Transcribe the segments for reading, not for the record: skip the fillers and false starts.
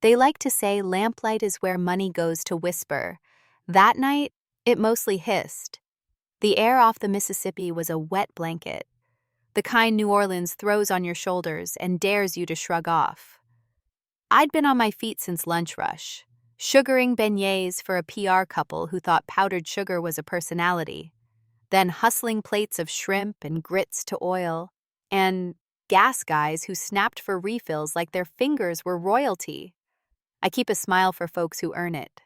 They like to say lamplight is where money goes to whisper. That night, it mostly hissed. The air off the Mississippi was a wet blanket, the kind New Orleans throws on your shoulders and dares you to shrug off. I'd been on my feet since lunch rush, sugaring beignets for a PR couple who thought powdered sugar was a personality, then hustling plates of shrimp and grits to oil, and gas guys who snapped for refills like their fingers were royalty. I keep a smile for folks who earn it.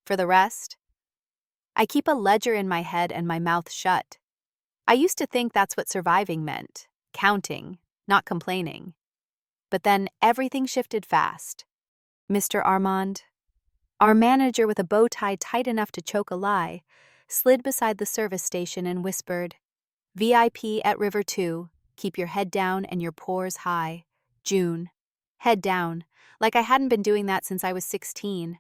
For the rest, I keep a ledger in my head and my mouth shut. I used to think that's what surviving meant, counting, not complaining. But then everything shifted fast. Mr. Armand, our manager with a bow tie tight enough to choke a lie, slid beside the service station and whispered, VIP at River 2, keep your head down and your pores high. June. Head down, like I hadn't been doing that since I was 16.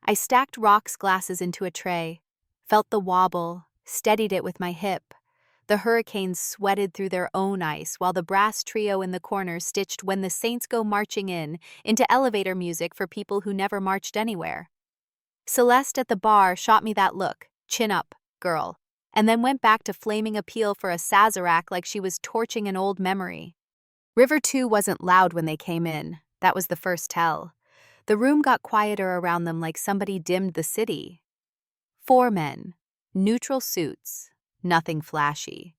I stacked rocks glasses into a tray, felt the wobble, steadied it with my hip. The hurricanes sweated through their own ice while the brass trio in the corner stitched When the Saints Go Marching In into elevator music for people who never marched anywhere. Celeste at the bar shot me that look, chin up, girl, and then went back to flaming appeal for a Sazerac like she was torching an old memory. River 2 wasn't loud when they came in. That was the first tell. The room got quieter around them like somebody dimmed the city. 4 men, neutral suits, nothing flashy.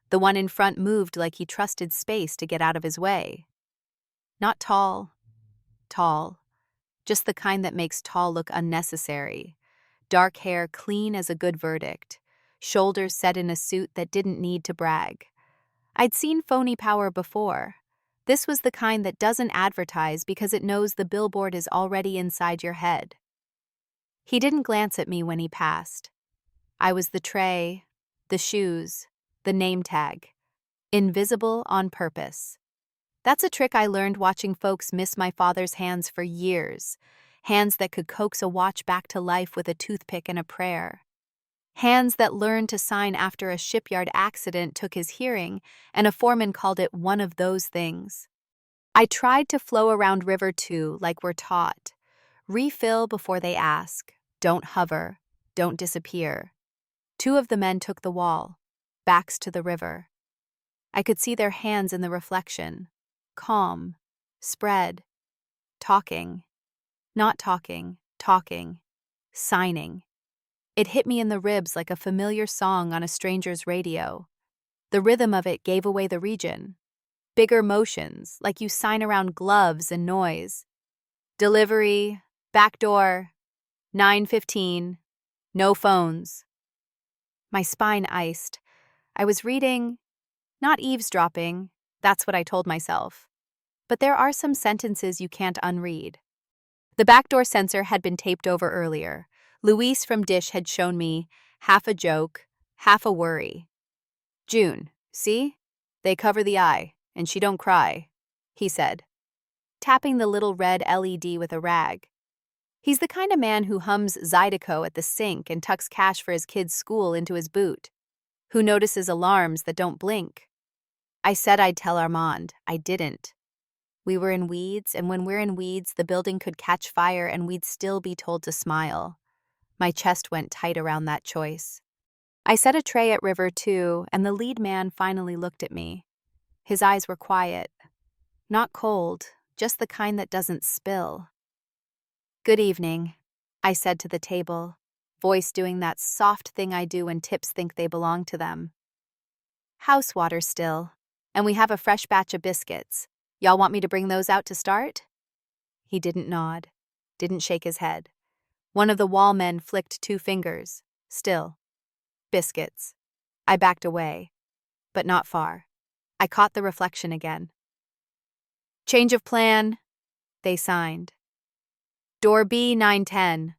The one in front moved like he trusted space to get out of his way. Not tall, just the kind that makes tall look unnecessary. Dark hair clean as a good verdict, shoulders set in a suit that didn't need to brag. I'd seen phony power before. This was the kind that doesn't advertise because it knows the billboard is already inside your head. He didn't glance at me when he passed. I was the tray, the shoes, the name tag. Invisible on purpose. That's a trick I learned watching folks miss my father's hands for years. Hands that could coax a watch back to life with a toothpick and a prayer. Hands that learned to sign after a shipyard accident took his hearing, and a foreman called it one of those things. I tried to flow around River 2 like we're taught. Refill before they ask. Don't hover. Don't disappear. 2 of the men took the wall, backs to the river. I could see their hands in the reflection. Calm. Spread. Talking. Not talking. Talking. Signing. It hit me in the ribs like a familiar song on a stranger's radio. The rhythm of it gave away the region. Bigger motions, like you sign around gloves and noise. Delivery, back door, 9:15, no phones. My spine iced. I was reading, not eavesdropping, that's what I told myself. But there are some sentences you can't unread. The backdoor sensor had been taped over earlier. Luis from Dish had shown me half a joke, half a worry. June, see? They cover the eye, and she don't cry, he said, tapping the little red LED with a rag. He's the kind of man who hums Zydeco at the sink and tucks cash for his kid's school into his boot, who notices alarms that don't blink. I said I'd tell Armand. I didn't. We were in weeds, and when we're in weeds, the building could catch fire and we'd still be told to smile. My chest went tight around that choice. I set a tray at River 2, and the lead man finally looked at me. His eyes were quiet. Not cold, just the kind that doesn't spill. Good evening, I said to the table, voice doing that soft thing I do when tips think they belong to them. House water still, and we have a fresh batch of biscuits. Y'all want me to bring those out to start? He didn't nod, didn't shake his head. One of the wall men flicked 2 fingers. Still. Biscuits. I backed away. But not far. I caught the reflection again. Change of plan. They signed. Door B 910.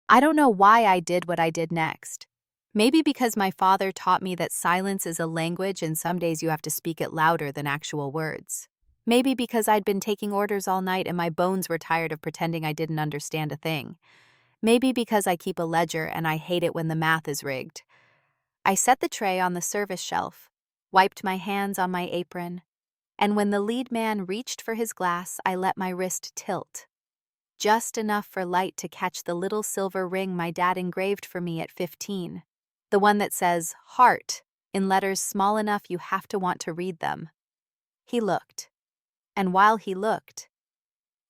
I don't know why I did what I did next. Maybe because my father taught me that silence is a language and some days you have to speak it louder than actual words. Maybe because I'd been taking orders all night and my bones were tired of pretending I didn't understand a thing. Maybe because I keep a ledger and I hate it when the math is rigged. I set the tray on the service shelf, wiped my hands on my apron, and when the lead man reached for his glass, I let my wrist tilt. just enough for light to catch the little silver ring my dad engraved for me at 15. The one that says, Heart, in letters small enough you have to want to read them. He looked. And while he looked,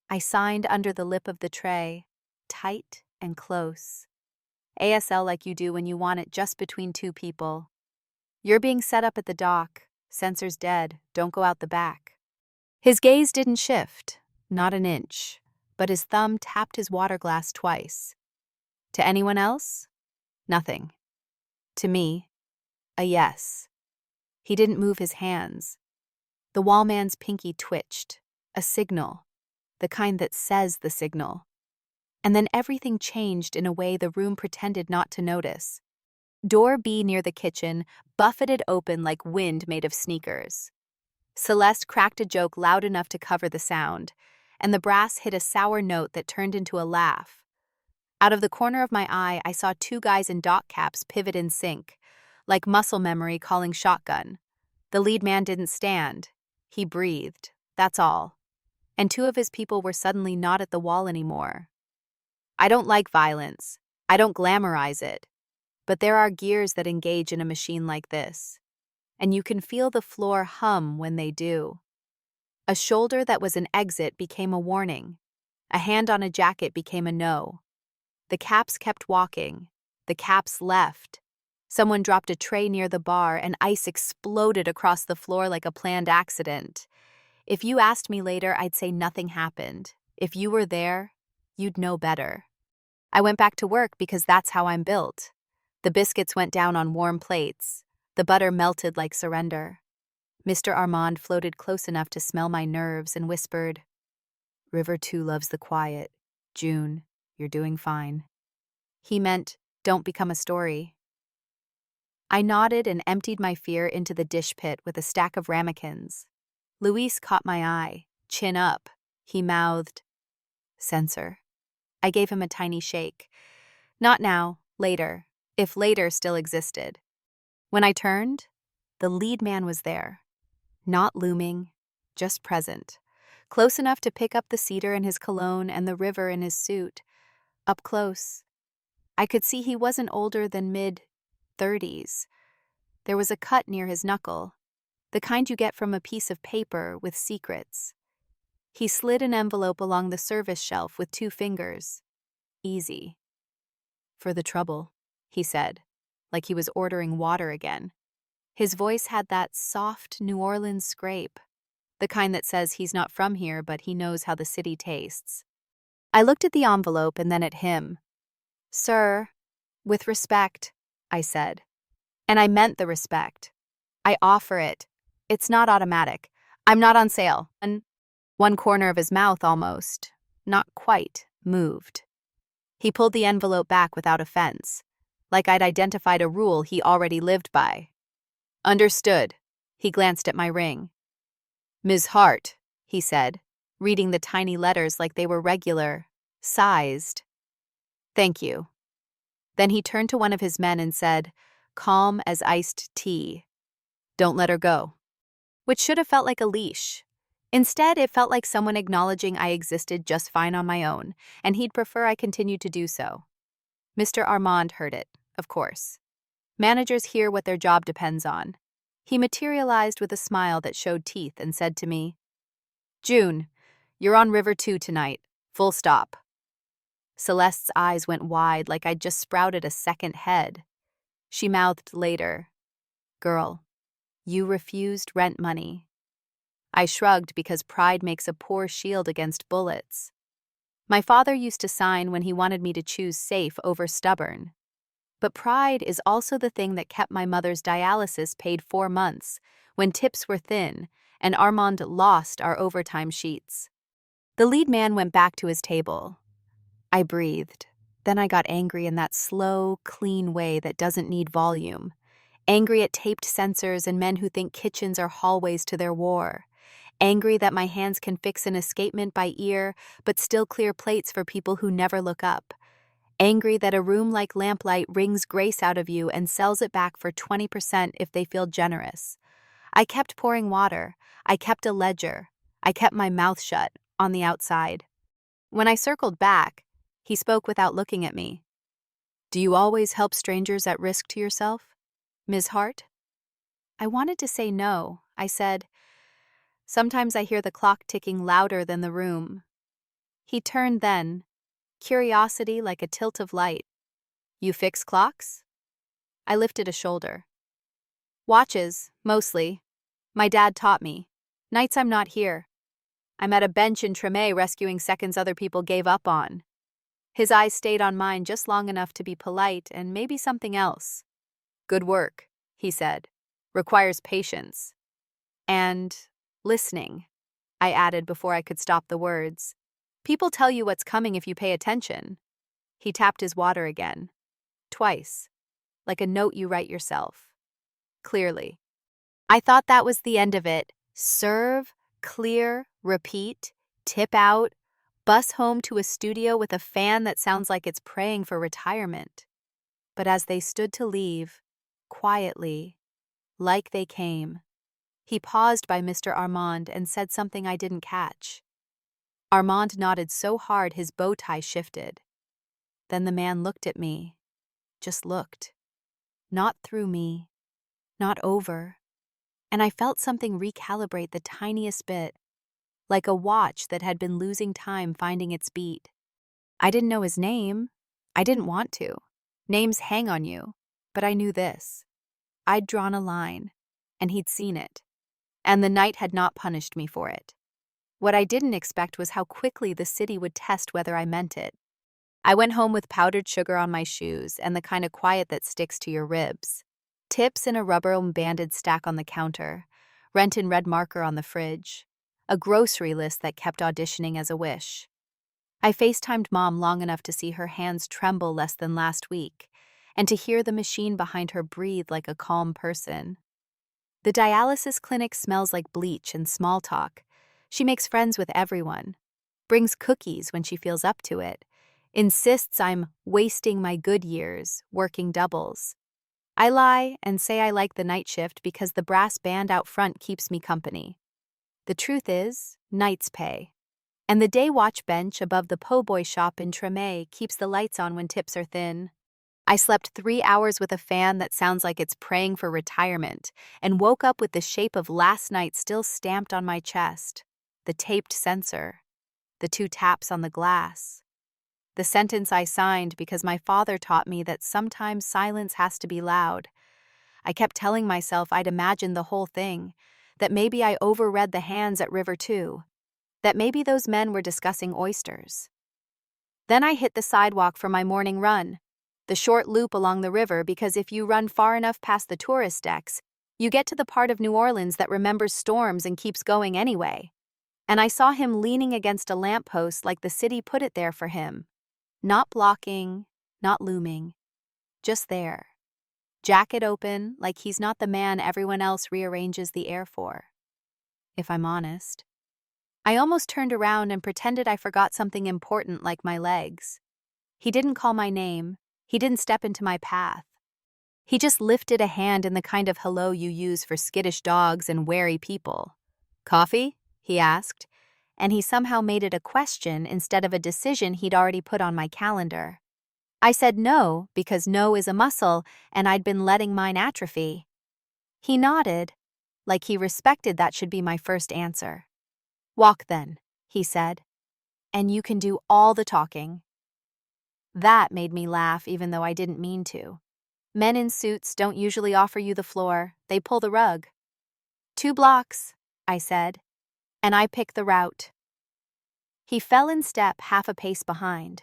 I signed under the lip of the tray, tight and close. ASL like you do when you want it just between two people. You're being set up at the dock. Sensor's dead. Don't go out the back. His gaze didn't shift, not an inch, but his thumb tapped his water glass twice. To anyone else? Nothing. To me, a yes. He didn't move his hands. The wallman's pinky twitched, a signal, the kind that says the signal. And then everything changed in a way the room pretended not to notice. Door B near the kitchen buffeted open like wind made of sneakers. Celeste cracked a joke loud enough to cover the sound, and the brass hit a sour note that turned into a laugh. Out of the corner of my eye, I saw two guys in dock caps pivot in sync, like muscle memory calling shotgun. The lead man didn't stand. He breathed, that's all. And two of his people were suddenly not at the wall anymore. I don't like violence. I don't glamorize it. But there are gears that engage in a machine like this. And you can feel the floor hum when they do. A shoulder that was an exit became a warning. A hand on a jacket became a no. The caps kept walking. The caps left. Someone dropped a tray near the bar and ice exploded across the floor like a planned accident. If you asked me later, I'd say nothing happened. If you were there, you'd know better. I went back to work because that's how I'm built. The biscuits went down on warm plates. The butter melted like surrender. Mr. Armand floated close enough to smell my nerves and whispered, River 2 loves the quiet. June, you're doing fine. He meant, don't become a story. I nodded and emptied my fear into the dish pit with a stack of ramekins. Luis caught my eye, chin up. He mouthed, Censor. I gave him a tiny shake. Not now, later, if later still existed. When I turned, the lead man was there. Not looming, just present. Close enough to pick up the cedar in his cologne and the river in his suit. Up close. I could see he wasn't older than mid-30s. There was a cut near his knuckle, the kind you get from a piece of paper with secrets. He slid an envelope along the service shelf with 2 fingers. Easy. For the trouble, he said, like he was ordering water again. His voice had that soft New Orleans scrape, the kind that says he's not from here but he knows how the city tastes. I looked at the envelope and then at him. Sir, with respect, I said. And I meant the respect. I offer it. It's not automatic. I'm not on sale. And one corner of his mouth almost, not quite, moved. He pulled the envelope back without offense, like I'd identified a rule he already lived by. Understood. He glanced at my ring. Ms. Hart, he said, reading the tiny letters like they were regular, sized. Thank you. Then he turned to one of his men and said, calm as iced tea. Don't let her go. Which should have felt like a leash. Instead, it felt like someone acknowledging I existed just fine on my own, and he'd prefer I continued to do so. Mr. Armand heard it, of course. Managers hear what their job depends on. He materialized with a smile that showed teeth and said to me, June, you're on River 2 tonight. Full stop. Celeste's eyes went wide like I'd just sprouted a second head. She mouthed later, Girl, you refused rent money. I shrugged because pride makes a poor shield against bullets. My father used to sign when he wanted me to choose safe over stubborn. But pride is also the thing that kept my mother's dialysis paid 4 months, when tips were thin, and Armand lost our overtime sheets. The lead man went back to his table. I breathed. Then I got angry in that slow, clean way that doesn't need volume. Angry at taped censors and men who think kitchens are hallways to their war. Angry that my hands can fix an escapement by ear, but still clear plates for people who never look up. Angry that a room like Lamplight wrings grace out of you and sells it back for 20% if they feel generous. I kept pouring water. I kept a ledger. I kept my mouth shut, on the outside. When I circled back, he spoke without looking at me. "Do you always help strangers at risk to yourself, Ms. Hart?" I wanted to say no. I said, "Sometimes I hear the clock ticking louder than the room." He turned then, curiosity like a tilt of light. "You fix clocks?" I lifted a shoulder. "Watches, mostly. My dad taught me. Nights I'm not here. I'm at a bench in Tremé rescuing seconds other people gave up on." His eyes stayed on mine just long enough to be polite and maybe something else. "Good work," he said. "Requires patience. And listening," I added before I could stop the words. "People tell you what's coming if you pay attention." He tapped his water again. Twice. Like a note you write yourself. Clearly. I thought that was the end of it. Serve, clear, repeat, tip out, bus home to a studio with a fan that sounds like it's praying for retirement. But as they stood to leave, quietly, like they came, he paused by Mr. Armand and said something I didn't catch. Armand nodded so hard his bow tie shifted. Then the man looked at me. Just looked. Not through me. Not over. And I felt something recalibrate the tiniest bit, like a watch that had been losing time finding its beat. I didn't know his name. I didn't want to. Names hang on you. But I knew this. I'd drawn a line, and he'd seen it. And the night had not punished me for it. What I didn't expect was how quickly the city would test whether I meant it. I went home with powdered sugar on my shoes and the kind of quiet that sticks to your ribs. Tips in a rubber-banded stack on the counter, rent in red marker on the fridge, a grocery list that kept auditioning as a wish. I FaceTimed Mom long enough to see her hands tremble less than last week, and to hear the machine behind her breathe like a calm person. The dialysis clinic smells like bleach and small talk. She makes friends with everyone, brings cookies when she feels up to it, insists I'm wasting my good years, working doubles. I lie and say I like the night shift because the brass band out front keeps me company. The truth is, nights pay. And the day watch bench above the po' boy shop in Tremé keeps the lights on when tips are thin. I slept 3 hours with a fan that sounds like it's praying for retirement, and woke up with the shape of last night still stamped on my chest. The taped sensor. The 2 taps on the glass. The sentence I signed because my father taught me that sometimes silence has to be loud. I kept telling myself I'd imagined the whole thing, that maybe I overread the hands at River 2, that maybe those men were discussing oysters. Then I hit the sidewalk for my morning run, the short loop along the river, because if you run far enough past the tourist decks, you get to the part of New Orleans that remembers storms and keeps going anyway. And I saw him leaning against a lamppost like the city put it there for him. Not blocking, not looming, just there. Jacket open, like he's not the man everyone else rearranges the air for. If I'm honest. I almost turned around and pretended I forgot something important like my legs. He didn't call my name. He didn't step into my path. He just lifted a hand in the kind of hello you use for skittish dogs and wary people. "Coffee?" he asked, and he somehow made it a question instead of a decision he'd already put on my calendar. I said no because no is a muscle and I'd been letting mine atrophy. He nodded, like he respected that should be my first answer. "Walk then," he said, "and you can do all the talking." That made me laugh even though I didn't mean to. Men in suits don't usually offer you the floor, they pull the rug. 2 blocks, I said, and I picked the route. He fell in step half a pace behind,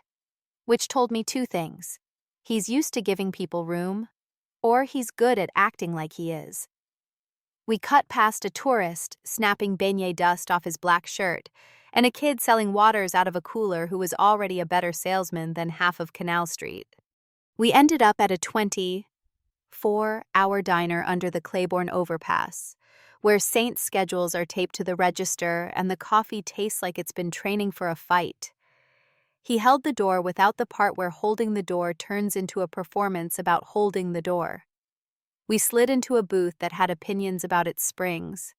which told me 2 things. He's used to giving people room, or he's good at acting like he is. We cut past a tourist snapping beignet dust off his black shirt, and a kid selling waters out of a cooler who was already a better salesman than half of Canal Street. We ended up at a 24-hour diner under the Claiborne overpass, where Saints' schedules are taped to the register and the coffee tastes like it's been training for a fight. He held the door without the part where holding the door turns into a performance about holding the door. We slid into a booth that had opinions about its springs.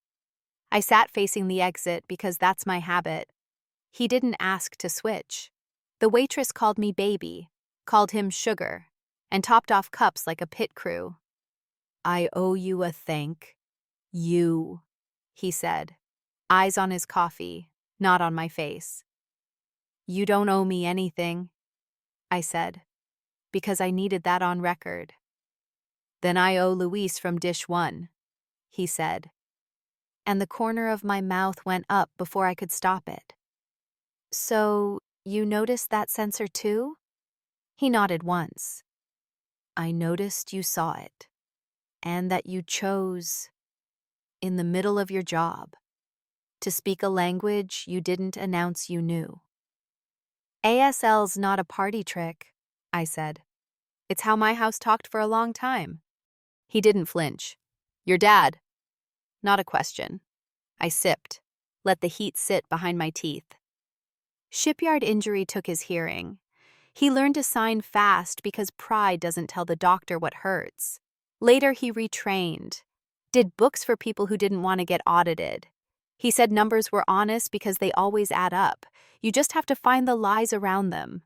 I sat facing the exit because that's my habit. He didn't ask to switch. The waitress called me baby, called him sugar, and topped off cups like a pit crew. "I owe you a thank you," he said, eyes on his coffee, not on my face. "You don't owe me anything," I said, because I needed that on record. "Then I owe Luis from dish 1, he said, and the corner of my mouth went up before I could stop it. "So, you noticed that sensor too?" He nodded once. "I noticed you saw it, and that you chose, in the middle of your job, to speak a language you didn't announce you knew." "ASL's not a party trick," I said. "It's how my house talked for a long time." He didn't flinch. "Your dad?" Not a question. I sipped, let the heat sit behind my teeth. Shipyard injury took his hearing. He learned to sign fast because pride doesn't tell the doctor what hurts. Later he retrained, did books for people who didn't want to get audited. He said numbers were honest because they always add up. You just have to find the lies around them.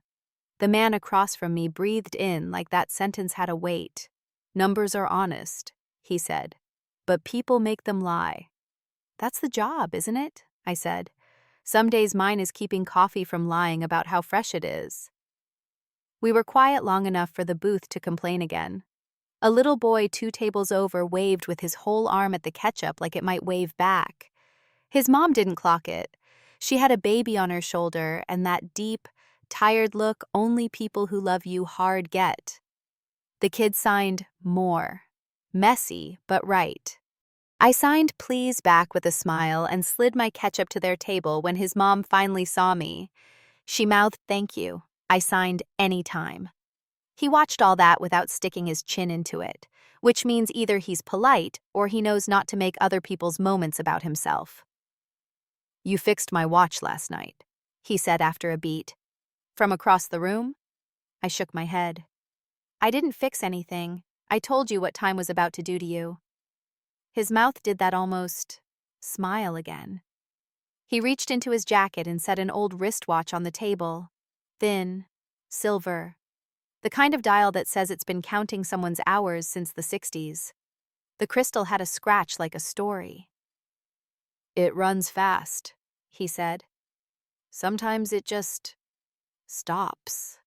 The man across from me breathed in like that sentence had a weight. "Numbers are honest," he said, "but people make them lie." "That's the job, isn't it?" I said. "Some days mine is keeping coffee from lying about how fresh it is." We were quiet long enough for the booth to complain again. A little boy 2 tables over waved with his whole arm at the ketchup like it might wave back. His mom didn't clock it. She had a baby on her shoulder and that deep, tired look only people who love you hard get. The kid signed more. Messy, but right. I signed please back with a smile and slid my ketchup to their table when his mom finally saw me. She mouthed thank you. I signed anytime. He watched all that without sticking his chin into it, which means either he's polite or he knows not to make other people's moments about himself. "You fixed my watch last night," he said after a beat. "From across the room?" I shook my head. "I didn't fix anything. I told you what time was about to do to you." His mouth did that almost smile again. He reached into his jacket and set an old wristwatch on the table. Thin, silver. The kind of dial that says it's been counting someone's hours since the 60s. The crystal had a scratch like a story. "It runs fast," he said. "Sometimes it just stops."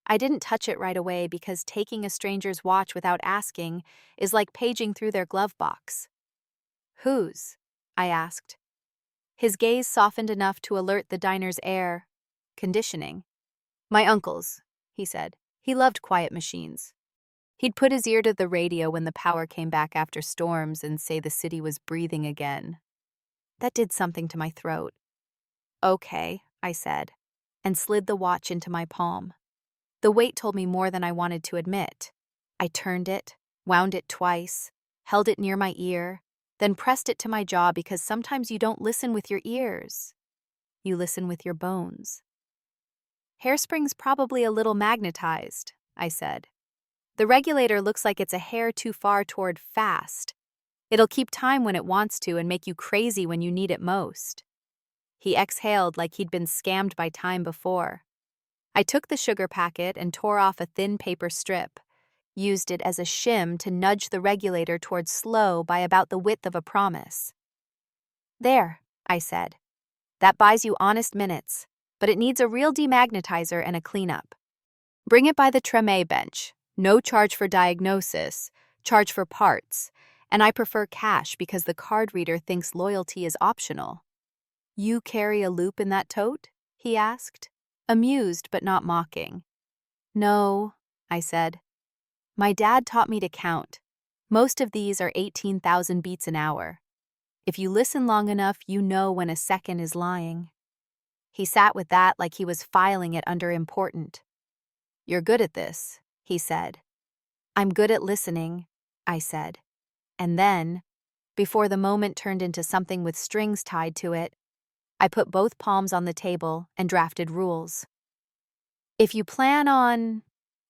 I didn't touch it right away because taking a stranger's watch without asking is like paging through their glove box. "Whose?" I asked. His gaze softened enough to alert the diner's air conditioning. "My uncle's," he said. He loved quiet machines. He'd put his ear to the radio when the power came back after storms and say the city was breathing again. That did something to my throat. "Okay," I said, and slid the watch into my palm. The weight told me more than I wanted to admit. I turned it, wound it twice, held it near my ear, then pressed it to my jaw because sometimes you don't listen with your ears. You listen with your bones. "Hairspring's probably a little magnetized," I said. "The regulator looks like it's a hair too far toward fast. It'll keep time when it wants to and make you crazy when you need it most." He exhaled like he'd been scammed by time before. I took the sugar packet and tore off a thin paper strip, used it as a shim to nudge the regulator toward slow by about the width of a promise. "There," I said. "That buys you honest minutes, but it needs a real demagnetizer and a cleanup. Bring it by the Treme bench. No charge for diagnosis, charge for parts, and I prefer cash because the card reader thinks loyalty is optional." "You carry a loop in that tote?" he asked, amused but not mocking. "No," I said. "My dad taught me to count. Most of these are 18,000 beats an hour. If you listen long enough, you know when a second is lying." He sat with that like he was filing it under important. "You're good at this," he said. "I'm good at listening," I said. And then, before the moment turned into something with strings tied to it, I put both palms on the table and drafted rules. "If you plan on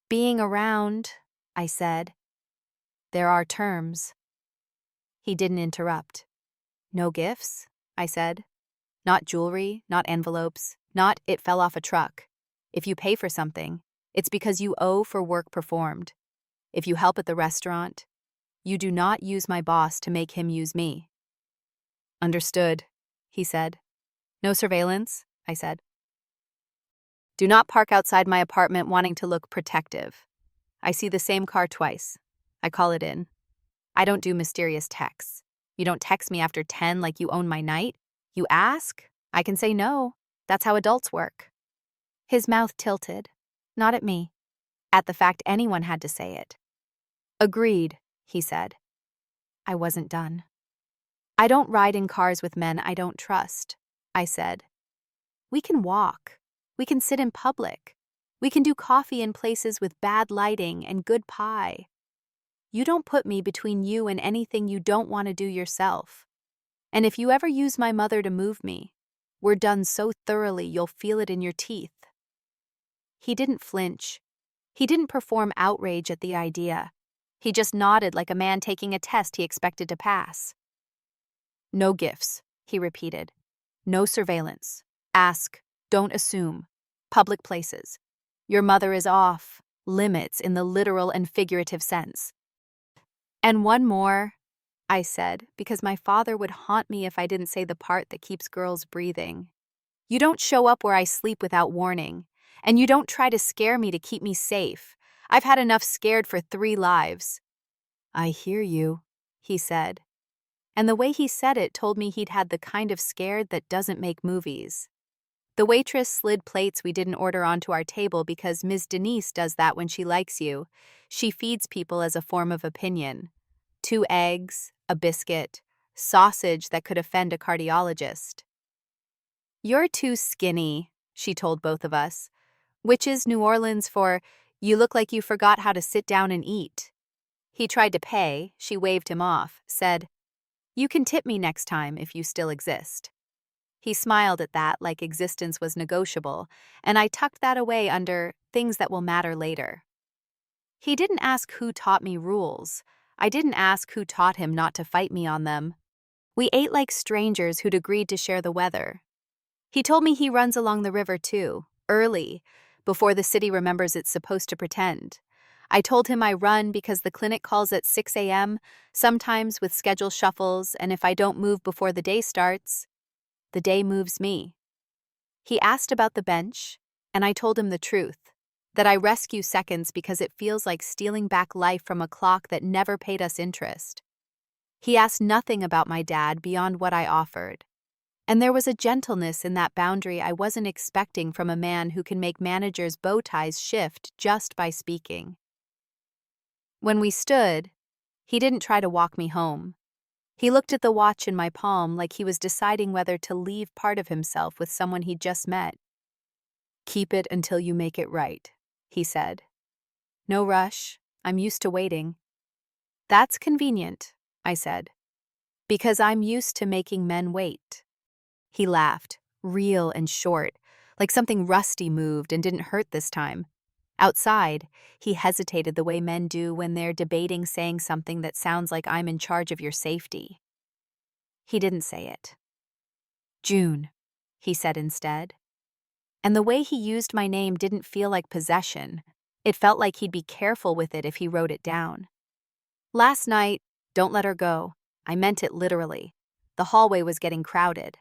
being around," I said, "there are terms." He didn't interrupt. "No gifts?" I said. Not jewelry, not envelopes, not it fell off a truck. If you pay for something, it's because you owe for work performed. If you help at the restaurant, you do not use my boss to make him use me. Understood, he said. No surveillance, I said. Do not park outside my apartment wanting to look protective. I see the same car twice. I call it in. I don't do mysterious texts. You don't text me after 10 like you own my night. You ask, I can say no. That's how adults work. His mouth tilted, not at me, at the fact anyone had to say it. Agreed, he said. I wasn't done. I don't ride in cars with men I don't trust, I said. We can walk. We can sit in public. We can do coffee in places with bad lighting and good pie. You don't put me between you and anything you don't want to do yourself. And if you ever use my mother to move me, we're done so thoroughly you'll feel it in your teeth. He didn't flinch. He didn't perform outrage at the idea. He just nodded like a man taking a test he expected to pass. No gifts, he repeated. No surveillance. Ask, don't assume. Public places. Your mother is off limits in the literal and figurative sense. And one more, I said, because my father would haunt me if I didn't say the part that keeps girls breathing. You don't show up where I sleep without warning, and you don't try to scare me to keep me safe. I've had enough scared for 3 lives. I hear you, he said. And the way he said it told me he'd had the kind of scared that doesn't make movies. The waitress slid plates we didn't order onto our table because Ms. Denise does that when she likes you. She feeds people as a form of opinion. 2 eggs, a biscuit, sausage that could offend a cardiologist. You're too skinny, she told both of us, which is New Orleans for, you look like you forgot how to sit down and eat. He tried to pay, she waved him off, said, you can tip me next time if you still exist. He smiled at that like existence was negotiable, and I tucked that away under things that will matter later. He didn't ask who taught me rules. I didn't ask who taught him not to fight me on them. We ate like strangers who'd agreed to share the weather. He told me he runs along the river too, early, before the city remembers it's supposed to pretend. I told him I run because the clinic calls at 6 a.m., sometimes with schedule shuffles, and if I don't move before the day starts, the day moves me. He asked about the bench, and I told him the truth, that I rescue seconds because it feels like stealing back life from a clock that never paid us interest. He asked nothing about my dad beyond what I offered, and there was a gentleness in that boundary I wasn't expecting from a man who can make managers' bow ties shift just by speaking. When we stood, he didn't try to walk me home. He looked at the watch in my palm like he was deciding whether to leave part of himself with someone he'd just met. Keep it until you make it right, he said. No rush. I'm used to waiting. That's convenient, I said, because I'm used to making men wait. He laughed, real and short, like something rusty moved and didn't hurt this time. Outside, he hesitated the way men do when they're debating saying something that sounds like I'm in charge of your safety. He didn't say it. June, he said instead. And the way he used my name didn't feel like possession. It felt like he'd be careful with it if he wrote it down. Last night, don't let her go. I meant it literally. The hallway was getting crowded.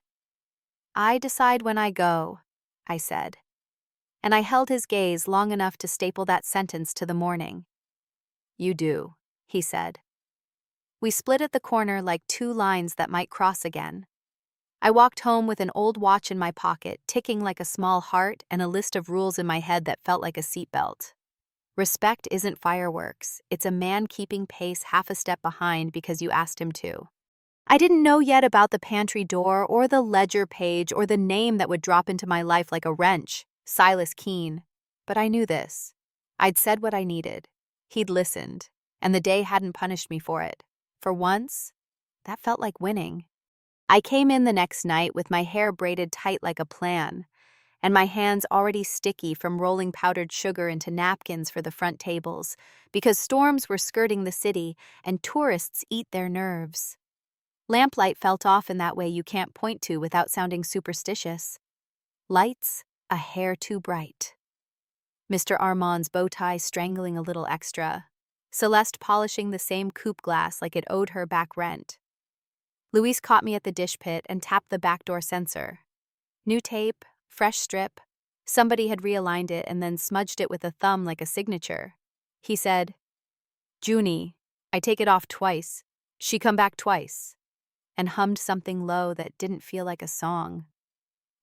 I decide when I go, I said. And I held his gaze long enough to staple that sentence to the morning. You do, he said. We split at the corner like 2 lines that might cross again. I walked home with an old watch in my pocket, ticking like a small heart, and a list of rules in my head that felt like a seatbelt. Respect isn't fireworks. It's a man keeping pace half a step behind because you asked him to. I didn't know yet about the pantry door or the ledger page or the name that would drop into my life like a wrench. Silas Keene. But I knew this. I'd said what I needed. He'd listened, and the day hadn't punished me for it. For once, that felt like winning. I came in the next night with my hair braided tight like a plan, and my hands already sticky from rolling powdered sugar into napkins for the front tables, because storms were skirting the city and tourists eat their nerves. Lamplight felt off in that way you can't point to without sounding superstitious. Lights, a hair too bright. Mr. Armand's bow tie strangling a little extra. Celeste polishing the same coupe glass like it owed her back rent. Louise caught me at the dish pit and tapped the backdoor sensor. New tape, fresh strip. Somebody had realigned it and then smudged it with a thumb like a signature. He said, "Junie, I take it off twice. She come back twice," and hummed something low that didn't feel like a song.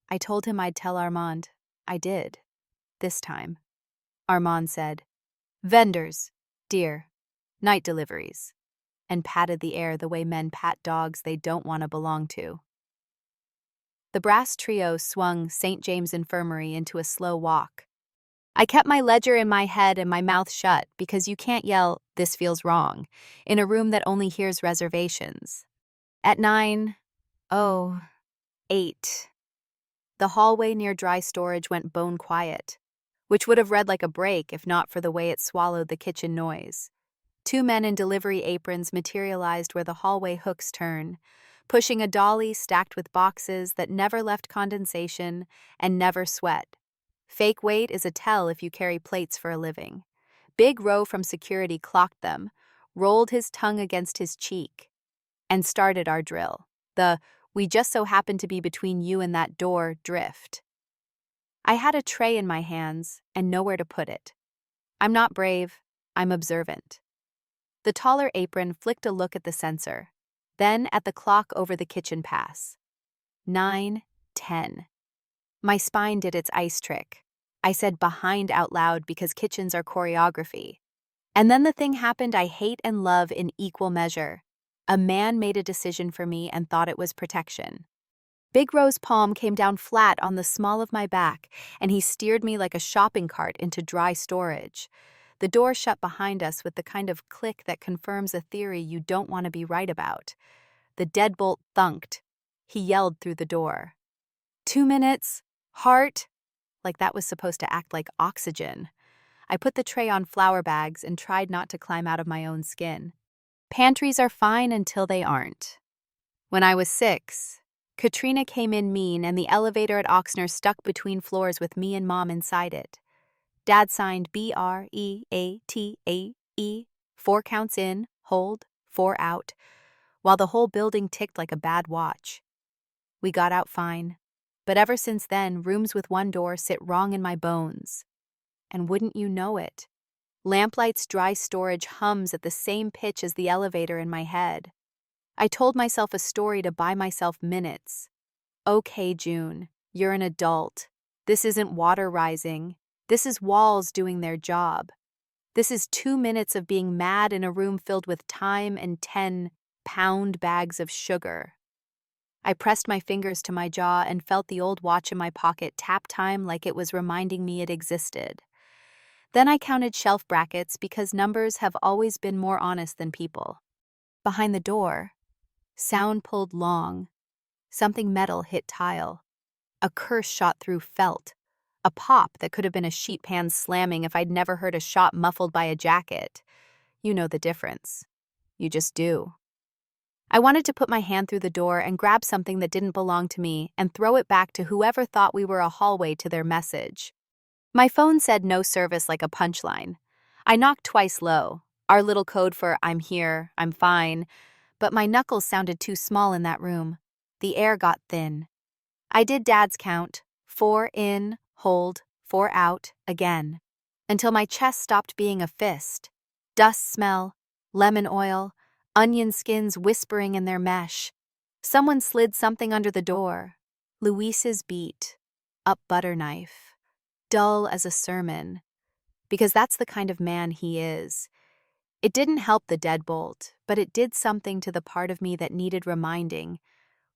I told him I'd tell Armand. I did. This time. Armand said, "Vendors, dear. Night deliveries," and patted the air the way men pat dogs they don't want to belong to. The brass trio swung St. James Infirmary into a slow walk. I kept my ledger in my head and my mouth shut because you can't yell, "This feels wrong," in a room that only hears reservations. At 9:08, the hallway near dry storage went bone quiet, which would have read like a break if not for the way it swallowed the kitchen noise. Two men in delivery aprons materialized where the hallway hooks turn, pushing a dolly stacked with boxes that never left condensation and never sweat. Fake weight is a tell if you carry plates for a living. Big Row from security clocked them, rolled his tongue against his cheek, and started our drill. The "we just so happen to be between you and that door" drift. I had a tray in my hands and nowhere to put it. I'm not brave, I'm observant. The taller apron flicked a look at the sensor, then at the clock over the kitchen pass. 9:10. My spine did its ice trick. I said "behind" out loud because kitchens are choreography. And then the thing happened I hate and love in equal measure. A man made a decision for me and thought it was protection. Big Row's palm came down flat on the small of my back, and he steered me like a shopping cart into dry storage. The door shut behind us with the kind of click that confirms a theory you don't want to be right about. The deadbolt thunked. He yelled through the door. 2 minutes. Heart. Like that was supposed to act like oxygen. I put the tray on flour bags and tried not to climb out of my own skin. Pantries are fine until they aren't. When I was 6, Katrina came in mean and the elevator at Oxnard stuck between floors with me and Mom inside it. Dad signed BREATAE, 4 counts in, hold, 4 out, while the whole building ticked like a bad watch. We got out fine, but ever since then, rooms with one door sit wrong in my bones. And wouldn't you know it, Lamplight's dry storage hums at the same pitch as the elevator in my head. I told myself a story to buy myself minutes. Okay, June, you're an adult. This isn't water rising. This is walls doing their job. This is 2 minutes of being mad in a room filled with time and 10-pound bags of sugar. I pressed my fingers to my jaw and felt the old watch in my pocket tap time like it was reminding me it existed. Then I counted shelf brackets because numbers have always been more honest than people. Behind the door, sound pulled long. Something metal hit tile. A curse shot through felt. A pop that could have been a sheet pan slamming if I'd never heard a shot muffled by a jacket. You know the difference. You just do. I wanted to put my hand through the door and grab something that didn't belong to me and throw it back to whoever thought we were a hallway to their message. My phone said no service like a punchline. I knocked twice low, our little code for "I'm here, I'm fine," but my knuckles sounded too small in that room. The air got thin. I did Dad's count, 4 in, hold, 4 out, again, until my chest stopped being a fist. Dust smell, lemon oil, onion skins whispering in their mesh. Someone slid something under the door. Luis's beat, up butter knife, dull as a sermon, because that's the kind of man he is. It didn't help the deadbolt, but it did something to the part of me that needed reminding.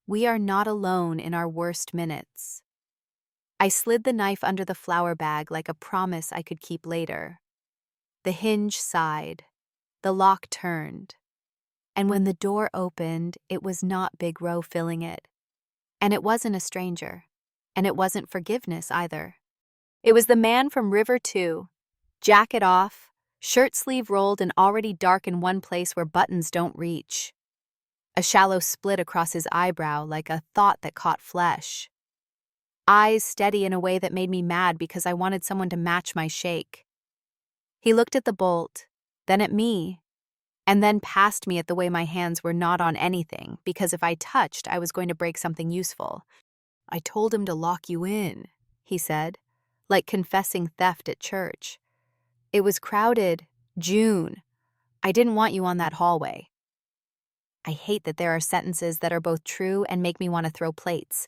We are not alone in our worst minutes. I slid the knife under the flour bag like a promise I could keep later. The hinge sighed. The lock turned. And when the door opened, it was not Big Row filling it. And it wasn't a stranger. And it wasn't forgiveness either. It was the man from River 2. Jacket off, shirt sleeve rolled and already dark in one place where buttons don't reach. A shallow split across his eyebrow like a thought that caught flesh. Eyes steady in a way that made me mad because I wanted someone to match my shake. He looked at the bolt, then at me, and then past me at the way my hands were not on anything because if I touched, I was going to break something useful. "I told him to lock you in," he said, like confessing theft at church. "It was crowded. June. I didn't want you on that hallway." I hate that there are sentences that are both true and make me want to throw plates.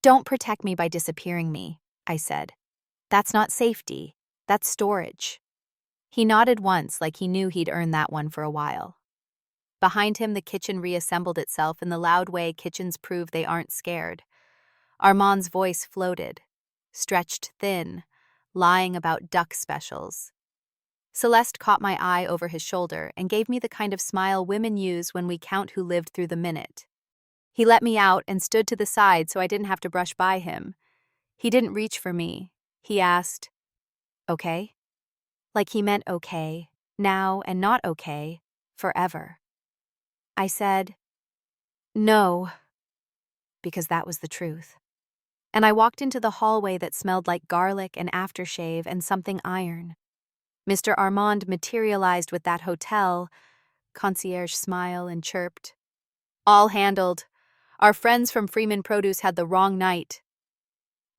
"Don't protect me by disappearing me," I said. "That's not safety. That's storage." He nodded once like he knew he'd earned that one for a while. Behind him, the kitchen reassembled itself in the loud way kitchens prove they aren't scared. Armand's voice floated, stretched thin, lying about duck specials. Celeste caught my eye over his shoulder and gave me the kind of smile women use when we count who lived through the minute. He let me out and stood to the side so I didn't have to brush by him. He didn't reach for me. He asked, "Okay?" Like he meant okay, now and not okay, forever. I said, "No," because that was the truth. And I walked into the hallway that smelled like garlic and aftershave and something iron. Mr. Armand materialized with that hotel concierge smile and chirped, "All handled. Our friends from Freeman Produce had the wrong night."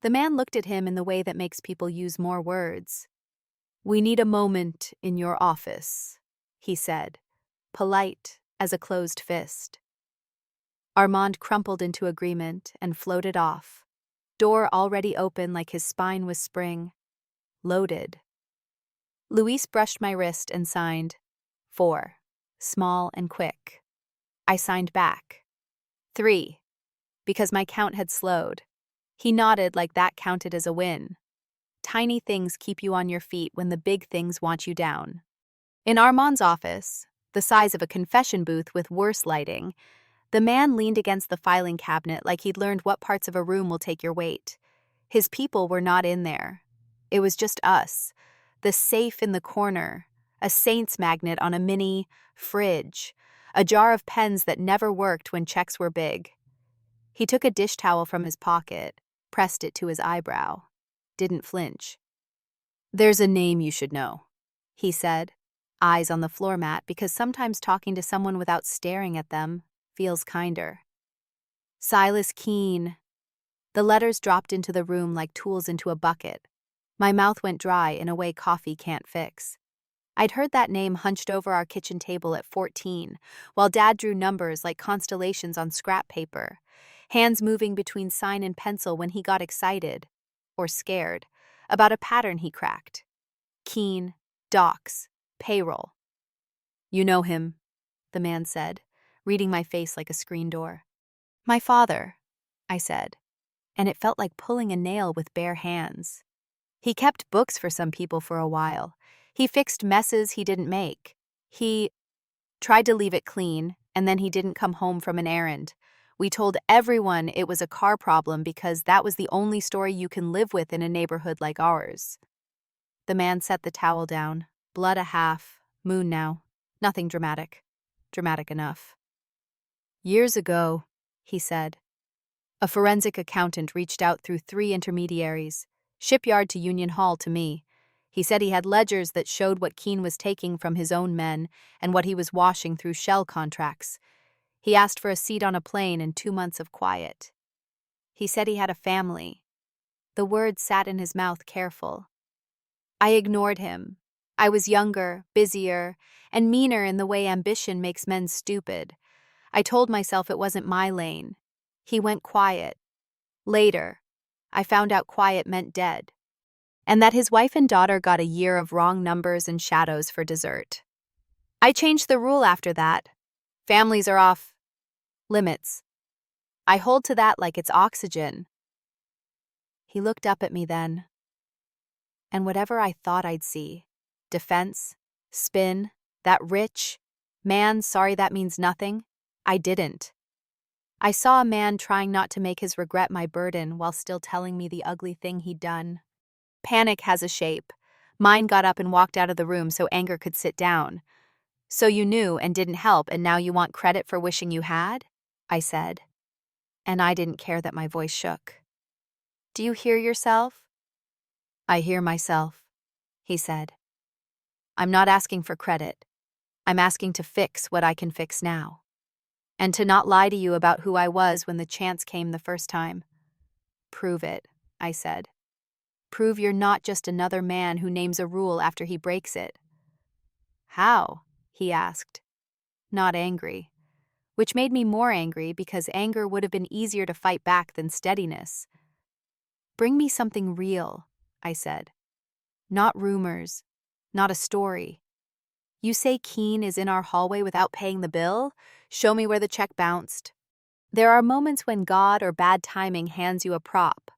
The man looked at him in the way that makes people use more words. "We need a moment in your office," he said, polite as a closed fist. Armand crumpled into agreement and floated off, door already open like his spine was spring. Loaded. Luis brushed my wrist and signed, 4, small and quick. I signed back, 3, because my count had slowed. He nodded like that counted as a win. Tiny things keep you on your feet when the big things want you down. In Armand's office, the size of a confession booth with worse lighting, the man leaned against the filing cabinet like he'd learned what parts of a room will take your weight. His people were not in there. It was just us, the safe in the corner, a Saints magnet on a mini fridge, a jar of pens that never worked when checks were big. He took a dish towel from his pocket, pressed it to his eyebrow, didn't flinch. "There's a name you should know," he said, eyes on the floor mat because sometimes talking to someone without staring at them feels kinder. "Silas Keene." The letters dropped into the room like tools into a bucket. My mouth went dry in a way coffee can't fix. I'd heard that name hunched over our kitchen table at 14, while Dad drew numbers like constellations on scrap paper, hands moving between sign and pencil when he got excited, or scared, about a pattern he cracked. Keene, docs, payroll. "You know him," the man said, reading my face like a screen door. "My father," I said, and it felt like pulling a nail with bare hands. He kept books for some people for a while. He fixed messes he didn't make. He tried to leave it clean, and then he didn't come home from an errand. We told everyone it was a car problem because that was the only story you can live with in a neighborhood like ours. The man set the towel down. Blood a half, moon now. Nothing dramatic. Dramatic enough. "Years ago," he said, "a forensic accountant reached out through 3 intermediaries, Shipyard to Union Hall to me. He said he had ledgers that showed what Keene was taking from his own men and what he was washing through shell contracts. He asked for a seat on a plane and 2 months of quiet. He said he had a family." The words sat in his mouth careful. I ignored him. I was younger, busier, and meaner in the way ambition makes men stupid. I told myself it wasn't my lane. He went quiet. Later, I found out quiet meant dead, and that his wife and daughter got a year of wrong numbers and shadows for dessert. I changed the rule after that. Families are off limits. I hold to that like it's oxygen. He looked up at me then, and whatever I thought I'd see, defense, spin, that rich, man, sorry that means nothing, I didn't. I saw a man trying not to make his regret my burden while still telling me the ugly thing he'd done. Panic has a shape. Mine got up and walked out of the room so anger could sit down. So you knew and didn't help, and now you want credit for wishing you had? I said. And I didn't care that my voice shook. Do you hear yourself? I hear myself, he said. I'm not asking for credit. I'm asking to fix what I can fix now. And to not lie to you about who I was when the chance came the first time. Prove it, I said. Prove you're not just another man who names a rule after he breaks it. How? He asked. Not angry. Which made me more angry because anger would have been easier to fight back than steadiness. Bring me something real, I said. Not rumors, not a story. You say Keen is in our hallway without paying the bill? Show me where the check bounced. There are moments when God or bad timing hands you a prop.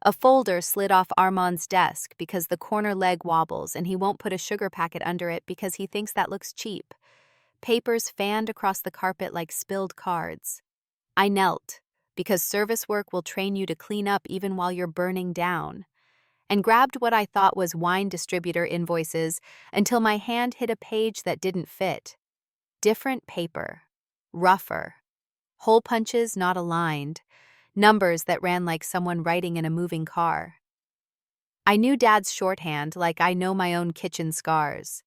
A folder slid off Armand's desk because the corner leg wobbles and he won't put a sugar packet under it because he thinks that looks cheap. Papers fanned across the carpet like spilled cards. I knelt, because service work will train you to clean up even while you're burning down, and grabbed what I thought was wine distributor invoices until my hand hit a page that didn't fit. Different paper. Rougher. Hole punches not aligned. Numbers that ran like someone writing in a moving car. I knew Dad's shorthand like I know my own kitchen scars.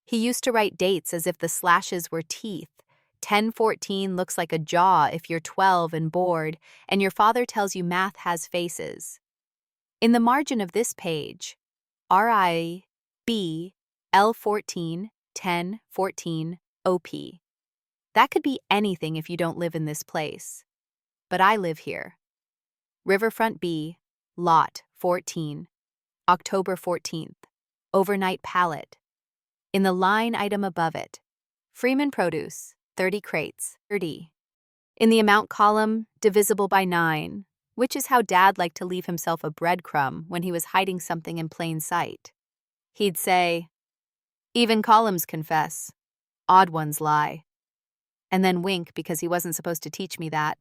He used to write dates as if the slashes were teeth. 1014 looks like a jaw if you're 12 and bored, and your father tells you math has faces. In the margin of this page, RIB L14 1014 OP. That could be anything if you don't live in this place. But I live here. Riverfront B, Lot 14, October 14th, overnight pallet. In the line item above it, Freeman Produce, 30 crates, 30. In the amount column, divisible by 9, which is how Dad liked to leave himself a breadcrumb when he was hiding something in plain sight. He'd say, even columns confess, odd ones lie. And then wink because he wasn't supposed to teach me that.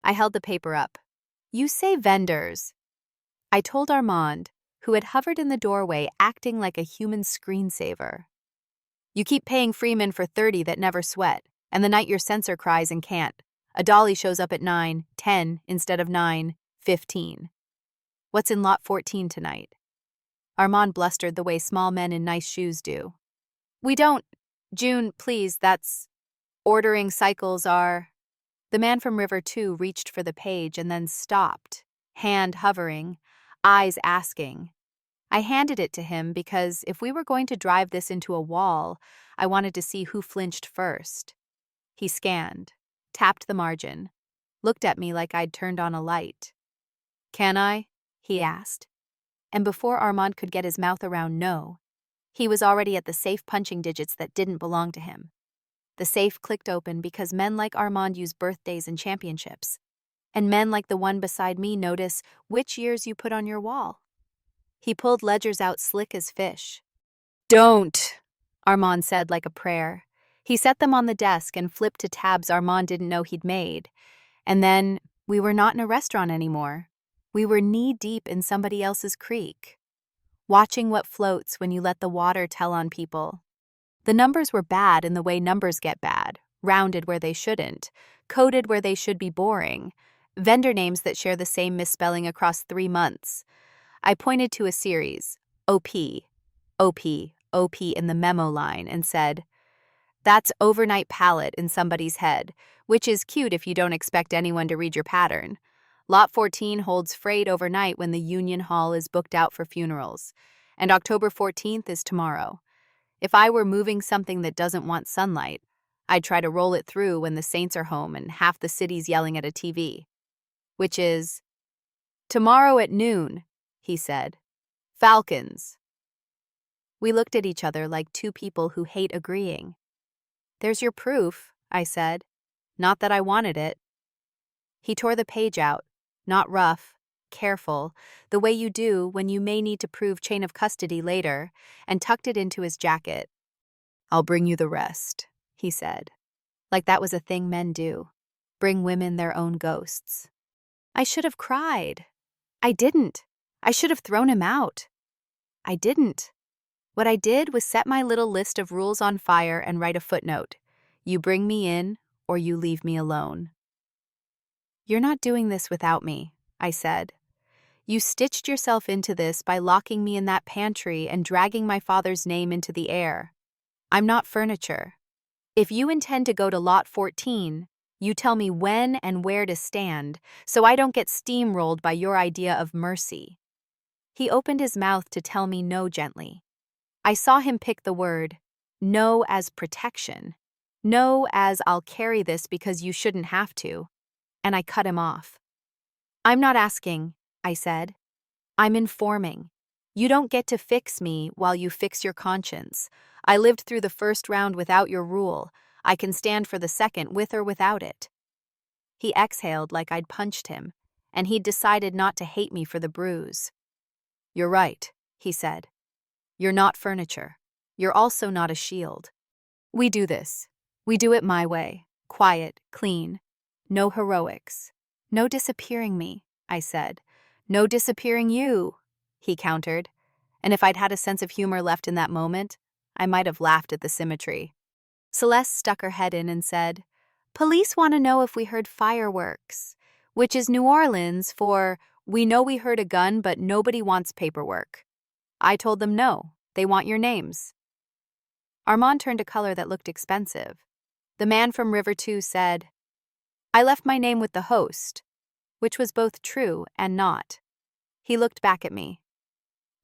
I held the paper up. You say vendors. I told Armand, who had hovered in the doorway acting like a human screensaver. You keep paying Freeman for 30 that never sweat, and the night your sensor cries and can't, a dolly shows up at 9:10 instead of 9:15. What's in lot 14 tonight? Armand blustered the way small men in nice shoes do. We don't. June, please, that's. Ordering cycles are. The man from River 2 reached for the page and then stopped, hand hovering, eyes asking. I handed it to him because if we were going to drive this into a wall, I wanted to see who flinched first. He scanned, tapped the margin, looked at me like I'd turned on a light. Can I? He asked. And before Armand could get his mouth around no, he was already at the safe punching digits that didn't belong to him. The safe clicked open because men like Armand use birthdays and championships, and men like the one beside me notice which years you put on your wall. He pulled ledgers out slick as fish. Don't, Armand said like a prayer. He set them on the desk and flipped to tabs Armand didn't know he'd made. And then we were not in a restaurant anymore. We were knee-deep in somebody else's creek, watching what floats when you let the water tell on people. The numbers were bad in the way numbers get bad, rounded where they shouldn't, coded where they should be boring, vendor names that share the same misspelling across 3 months. I pointed to a series, OP, OP, OP in the memo line and said, that's overnight pallet in somebody's head, which is cute if you don't expect anyone to read your pattern. Lot 14 holds freight overnight when the Union Hall is booked out for funerals, and October 14th is tomorrow. If I were moving something that doesn't want sunlight, I'd try to roll it through when the Saints are home and half the city's yelling at a TV. Which is, tomorrow at noon, he said. Falcons. We looked at each other like two people who hate agreeing. There's your proof, I said. Not that I wanted it. He tore the page out, not rough, careful, the way you do when you may need to prove chain of custody later, and tucked it into his jacket. I'll bring you the rest, he said. Like that was a thing men do. Bring women their own ghosts. I should have cried. I didn't. I should have thrown him out. I didn't. What I did was set my little list of rules on fire and write a footnote. You bring me in, or you leave me alone. You're not doing this without me, I said. You stitched yourself into this by locking me in that pantry and dragging my father's name into the air. I'm not furniture. If you intend to go to lot 14, you tell me when and where to stand, so I don't get steamrolled by your idea of mercy. He opened his mouth to tell me no gently. I saw him pick the word, no as protection, no as I'll carry this because you shouldn't have to, and I cut him off. I'm not asking, I said. I'm informing. You don't get to fix me while you fix your conscience. I lived through the first round without your rule. I can stand for the second with or without it. He exhaled like I'd punched him, and he'd decided not to hate me for the bruise. You're right, he said. You're not furniture. You're also not a shield. We do this. We do it my way. Quiet, clean. No heroics. No disappearing me, I said. No disappearing you, he countered. And if I'd had a sense of humor left in that moment, I might have laughed at the symmetry. Celeste stuck her head in and said, Police want to know if we heard fireworks, which is New Orleans for, we know we heard a gun, but nobody wants paperwork. I told them no, they want your names. Armand turned a color that looked expensive. The man from River 2 said, I left my name with the host, which was both true and not. He looked back at me.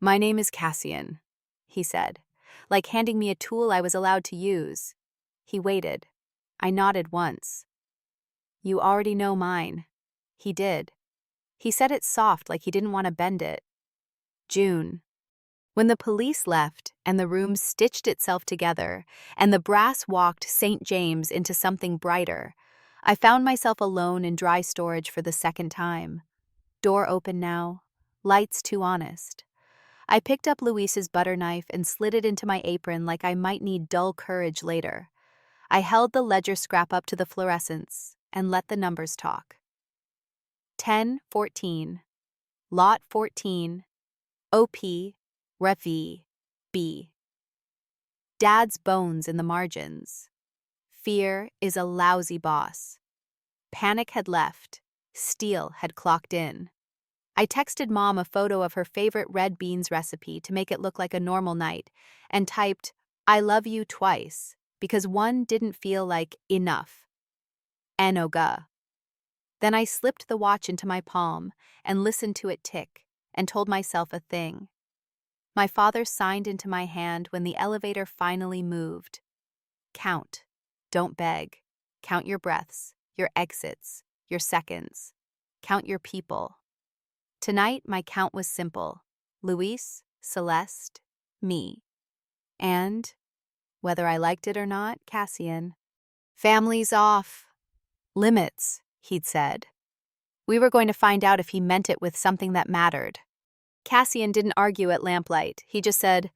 My name is Cassian, he said, like handing me a tool I was allowed to use. He waited. I nodded once. You already know mine. He did. He said it soft like he didn't want to bend it. June. When the police left and the room stitched itself together and the brass walked St. James into something brighter, I found myself alone in dry storage for the second time. Door open now. Lights too honest. I picked up Luis's butter knife and slid it into my apron like I might need dull courage later. I held the ledger scrap up to the fluorescence and let the numbers talk. 1014. Lot 14. OP. Rev. B. Dad's bones in the margins. Fear is a lousy boss. Panic had left. Steel had clocked in. I texted Mom a photo of her favorite red beans recipe to make it look like a normal night and typed, I love you twice, because one didn't feel like enough. Enoga. Then I slipped the watch into my palm and listened to it tick and told myself a thing. My father signed into my hand when the elevator finally moved. Count. Don't beg. Count your breaths, your exits, your seconds. Count your people. Tonight, my count was simple. Luis, Celeste, me. And, whether I liked it or not, Cassian. Family's off. Limits, he'd said. We were going to find out if he meant it with something that mattered. Cassian didn't argue at lamplight. He just said,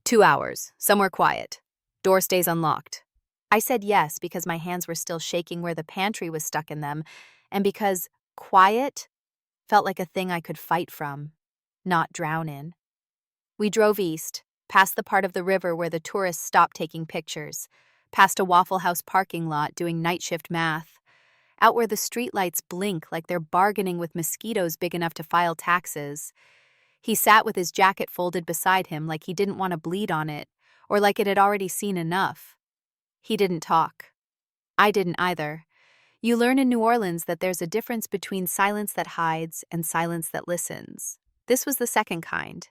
2 hours, somewhere quiet. Door stays unlocked. I said yes because my hands were still shaking where the pantry was stuck in them, and because quiet felt like a thing I could fight from, not drown in. We drove east, past the part of the river where the tourists stopped taking pictures, past a Waffle House parking lot doing night shift math, out where the streetlights blink like they're bargaining with mosquitoes big enough to file taxes. He sat with his jacket folded beside him like he didn't want to bleed on it, or like it had already seen enough. He didn't talk. I didn't either. You learn in New Orleans that there's a difference between silence that hides and silence that listens. This was the second kind.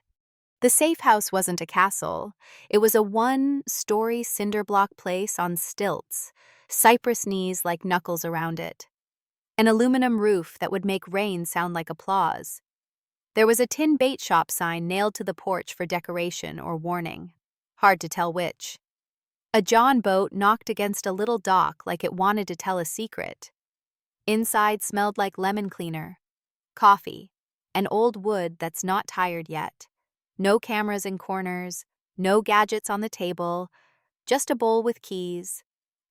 The safe house wasn't a castle. It was a one-story cinder block place on stilts, cypress knees like knuckles around it. An aluminum roof that would make rain sound like applause. There was a tin bait shop sign nailed to the porch for decoration or warning. Hard to tell which. A John boat knocked against a little dock like it wanted to tell a secret. Inside smelled like lemon cleaner, coffee, and old wood that's not tired yet. No cameras in corners, no gadgets on the table, just a bowl with keys,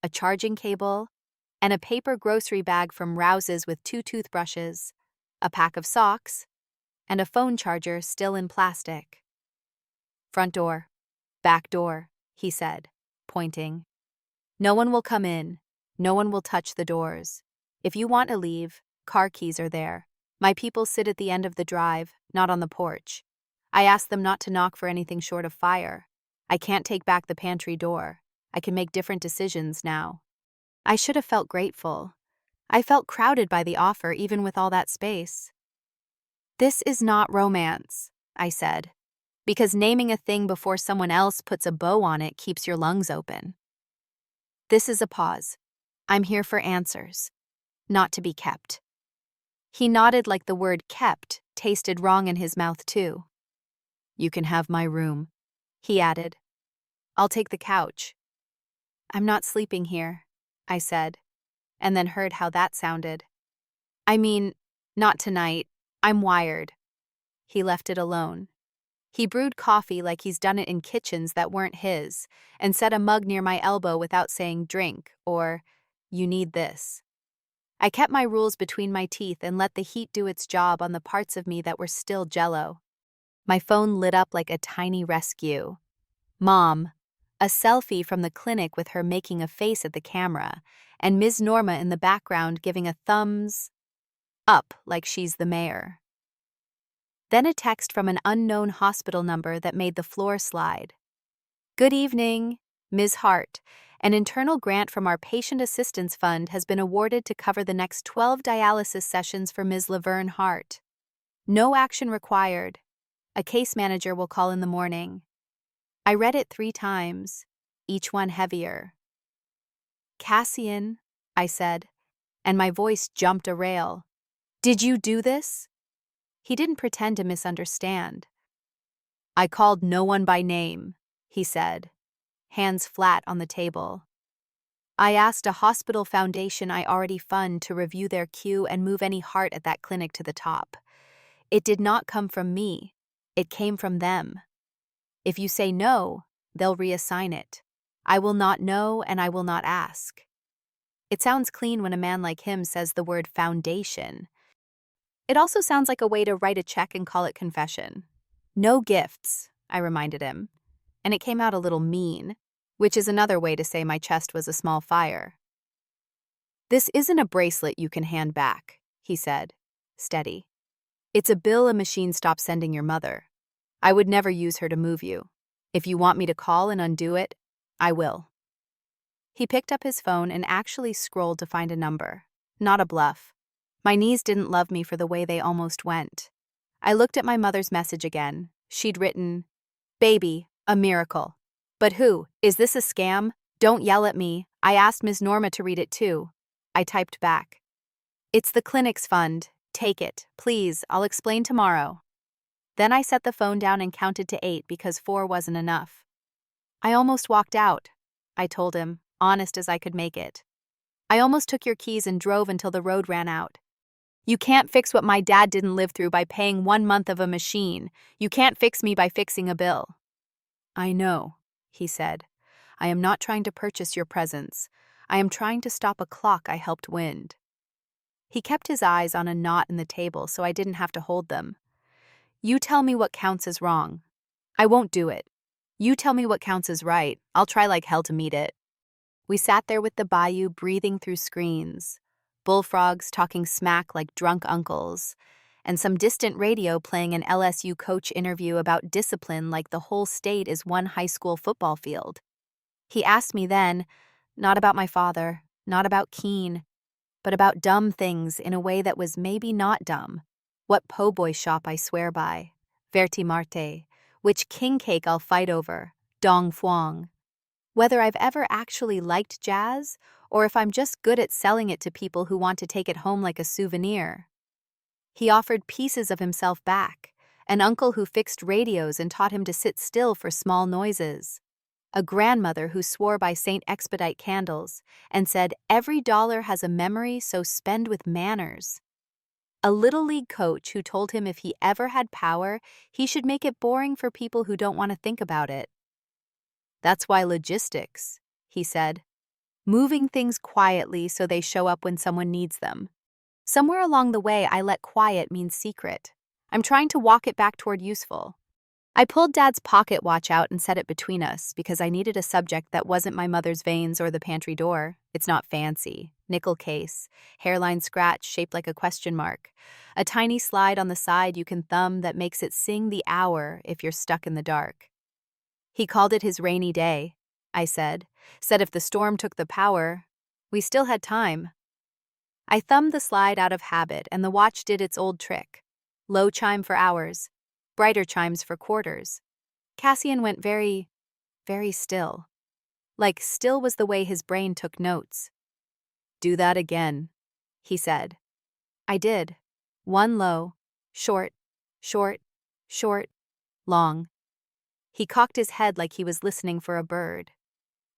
a charging cable, and a paper grocery bag from Rouse's with 2 toothbrushes, a pack of socks, and a phone charger still in plastic. Front door. Back door, he said, pointing. No one will come in. No one will touch the doors. If you want to leave, car keys are there. My people sit at the end of the drive, not on the porch. I asked them not to knock for anything short of fire. I can't take back the pantry door. I can make different decisions now. I should have felt grateful. I felt crowded by the offer even with all that space. This is not romance, I said, because naming a thing before someone else puts a bow on it keeps your lungs open. This is a pause. I'm here for answers, not to be kept. He nodded like the word kept tasted wrong in his mouth too. You can have my room, he added. I'll take the couch. I'm not sleeping here, I said, and then heard how that sounded. I mean, not tonight. I'm wired. He left it alone. He brewed coffee like he's done it in kitchens that weren't his, and set a mug near my elbow without saying drink or, you need this. I kept my rules between my teeth and let the heat do its job on the parts of me that were still jello. My phone lit up like a tiny rescue. Mom, a selfie from the clinic with her making a face at the camera, and Ms. Norma in the background giving a thumbs up like she's the mayor. Then a text from an unknown hospital number that made the floor slide. Good evening, Ms. Hart. An internal grant from our Patient Assistance Fund has been awarded to cover the next 12 dialysis sessions for Ms. Laverne Hart. No action required. A case manager will call in the morning. I read it 3 times, each one heavier. Cassian, I said, and my voice jumped a rail. Did you do this? He didn't pretend to misunderstand. I called no one by name, he said, hands flat on the table. I asked a hospital foundation I already fund to review their queue and move any heart at that clinic to the top. It did not come from me. It came from them. If you say no, they'll reassign it. I will not know and I will not ask. It sounds clean when a man like him says the word foundation. It also sounds like a way to write a check and call it confession. No gifts, I reminded him, and it came out a little mean, which is another way to say my chest was a small fire. This isn't a bracelet you can hand back, he said, steady. It's a bill a machine stopped sending your mother. I would never use her to move you. If you want me to call and undo it, I will. He picked up his phone and actually scrolled to find a number, not a bluff. My knees didn't love me for the way they almost went. I looked at my mother's message again. She'd written, Baby, a miracle. But who? Is this a scam? Don't yell at me. I asked Ms. Norma to read it too. I typed back. It's the clinic's fund. Take it, please. I'll explain tomorrow. Then I set the phone down and counted to 8 because 4 wasn't enough. I almost walked out, I told him, honest as I could make it. I almost took your keys and drove until the road ran out. You can't fix what my dad didn't live through by paying 1 month of a machine. You can't fix me by fixing a bill. I know, he said. I am not trying to purchase your presence. I am trying to stop a clock I helped wind. He kept his eyes on a knot in the table so I didn't have to hold them. You tell me what counts as wrong. I won't do it. You tell me what counts as right. I'll try like hell to meet it. We sat there with the bayou breathing through screens, bullfrogs talking smack like drunk uncles, and some distant radio playing an LSU coach interview about discipline like the whole state is one high school football field. He asked me then, not about my father, not about Keen, but about dumb things in a way that was maybe not dumb. What po' boy shop I swear by, Verti Marte, which king cake I'll fight over, Dong Phuong. Whether I've ever actually liked jazz, or if I'm just good at selling it to people who want to take it home like a souvenir. He offered pieces of himself back, an uncle who fixed radios and taught him to sit still for small noises, a grandmother who swore by St. Expedite candles and said every dollar has a memory, so spend with manners. A little league coach who told him if he ever had power, he should make it boring for people who don't want to think about it. That's why logistics, he said. Moving things quietly so they show up when someone needs them. Somewhere along the way, I let quiet mean secret. I'm trying to walk it back toward useful. I pulled Dad's pocket watch out and set it between us because I needed a subject that wasn't my mother's veins or the pantry door. It's not fancy. Nickel case, hairline scratch shaped like a question mark. A tiny slide on the side you can thumb that makes it sing the hour if you're stuck in the dark. He called it his rainy day, I said. Said if the storm took the power, we still had time. I thumbed the slide out of habit and the watch did its old trick. Low chime for hours, brighter chimes for quarters. Cassian went very, very still. Like still was the way his brain took notes. Do that again, he said. I did. One low, short, short, short, long. He cocked his head like he was listening for a bird.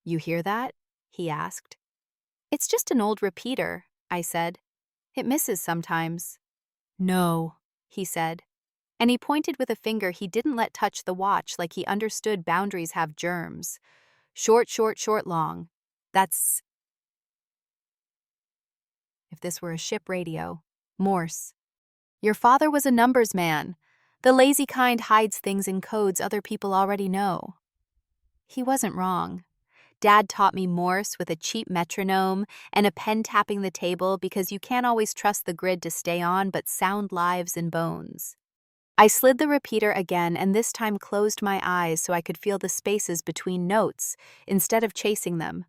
You hear that? He asked. It's just an old repeater, I said. It misses sometimes. No, he said. And he pointed with a finger he didn't let touch the watch like he understood boundaries have germs. Short, short, short, long. That's... If this were a ship radio. Morse. Your father was a numbers man. The lazy kind hides things in codes other people already know. He wasn't wrong. Dad taught me Morse with a cheap metronome and a pen tapping the table because you can't always trust the grid to stay on but sound lives and bones. I slid the repeater again and this time closed my eyes so I could feel the spaces between notes instead of chasing them.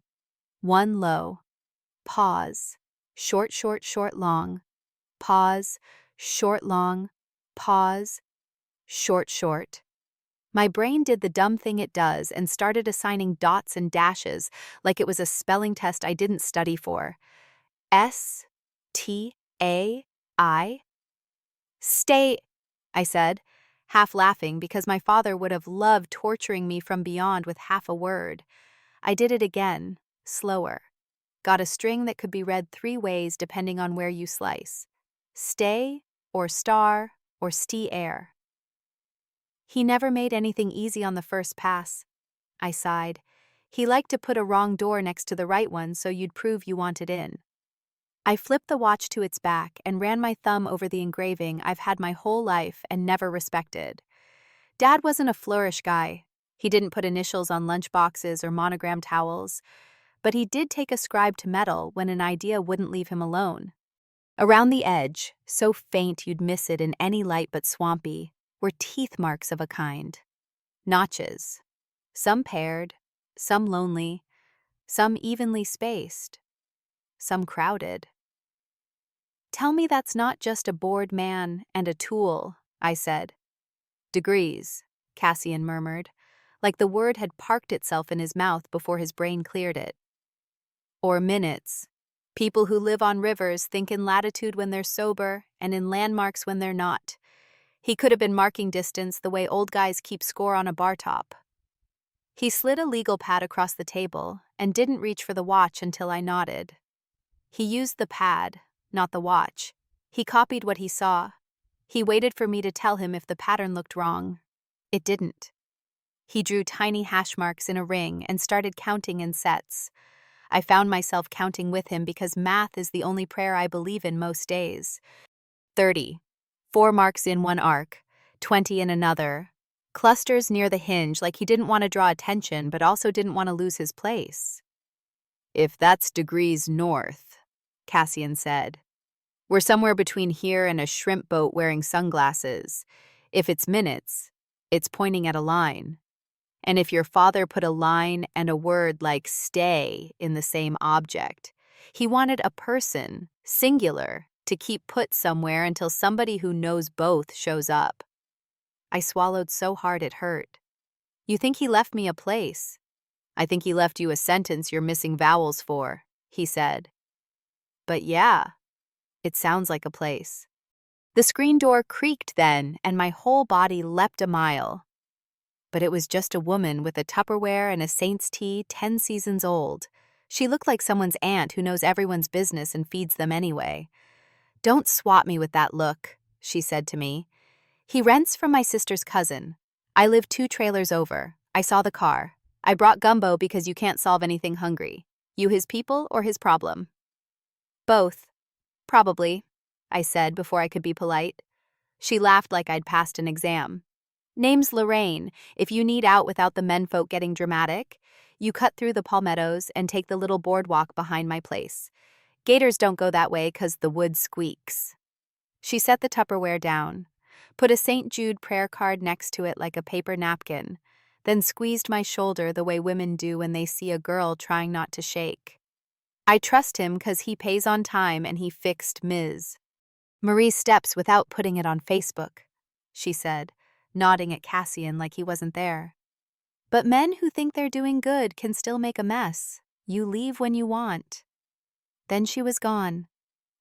One low. Pause. Short, short, short, long. Pause. Short, long. Pause. Short, short. My brain did the dumb thing it does and started assigning dots and dashes like it was a spelling test I didn't study for. S-T-A-I. Stay, I said, half laughing because my father would have loved torturing me from beyond with half a word. I did it again, slower. Got a string that could be read 3 ways depending on where you slice. Stay, or star, or stay-air. He never made anything easy on the first pass. I sighed. He liked to put a wrong door next to the right one so you'd prove you wanted in. I flipped the watch to its back and ran my thumb over the engraving I've had my whole life and never respected. Dad wasn't a flourish guy. He didn't put initials on lunchboxes or monogrammed towels, but he did take a scribe to metal when an idea wouldn't leave him alone. Around the edge, so faint you'd miss it in any light but swampy, were teeth marks of a kind. Notches. Some paired, some lonely, some evenly spaced, some crowded. Tell me that's not just a bored man and a tool, I said. Degrees, Cassian murmured, like the word had parked itself in his mouth before his brain cleared it. Or minutes. People who live on rivers think in latitude when they're sober and in landmarks when they're not. He could have been marking distance the way old guys keep score on a bar top. He slid a legal pad across the table and didn't reach for the watch until I nodded. He used the pad, not the watch. He copied what he saw. He waited for me to tell him if the pattern looked wrong. It didn't. He drew tiny hash marks in a ring and started counting in sets. I found myself counting with him because math is the only prayer I believe in most days. 30. 4 marks in one arc, 20 in another. Clusters near the hinge like he didn't want to draw attention but also didn't want to lose his place. If that's degrees north, Cassian said. We're somewhere between here and a shrimp boat wearing sunglasses. If it's minutes, it's pointing at a line. And if your father put a line and a word like stay in the same object, he wanted a person, singular, to keep put somewhere until somebody who knows both shows up. I swallowed so hard it hurt. You think he left me a place? I think he left you a sentence you're missing vowels for, he said. But yeah, it sounds like a place. The screen door creaked then, and my whole body leapt a mile. But it was just a woman with a Tupperware and a Saint's tea 10 seasons old. She looked like someone's aunt who knows everyone's business and feeds them anyway. Don't swat me with that look, she said to me. He rents from my sister's cousin. I live 2 trailers over. I saw the car. I brought gumbo because you can't solve anything hungry. You his people or his problem? Both. Probably, I said before I could be polite. She laughed like I'd passed an exam. Name's Lorraine. If you need out without the menfolk getting dramatic, you cut through the palmettos and take the little boardwalk behind my place. Gators don't go that way 'cause the wood squeaks." She set the Tupperware down, put a St. Jude prayer card next to it like a paper napkin, then squeezed my shoulder the way women do when they see a girl trying not to shake. "I trust him 'cause he pays on time and he fixed Ms. Marie's steps without putting it on Facebook," she said, nodding at Cassian like he wasn't there. "But men who think they're doing good can still make a mess. You leave when you want." Then she was gone,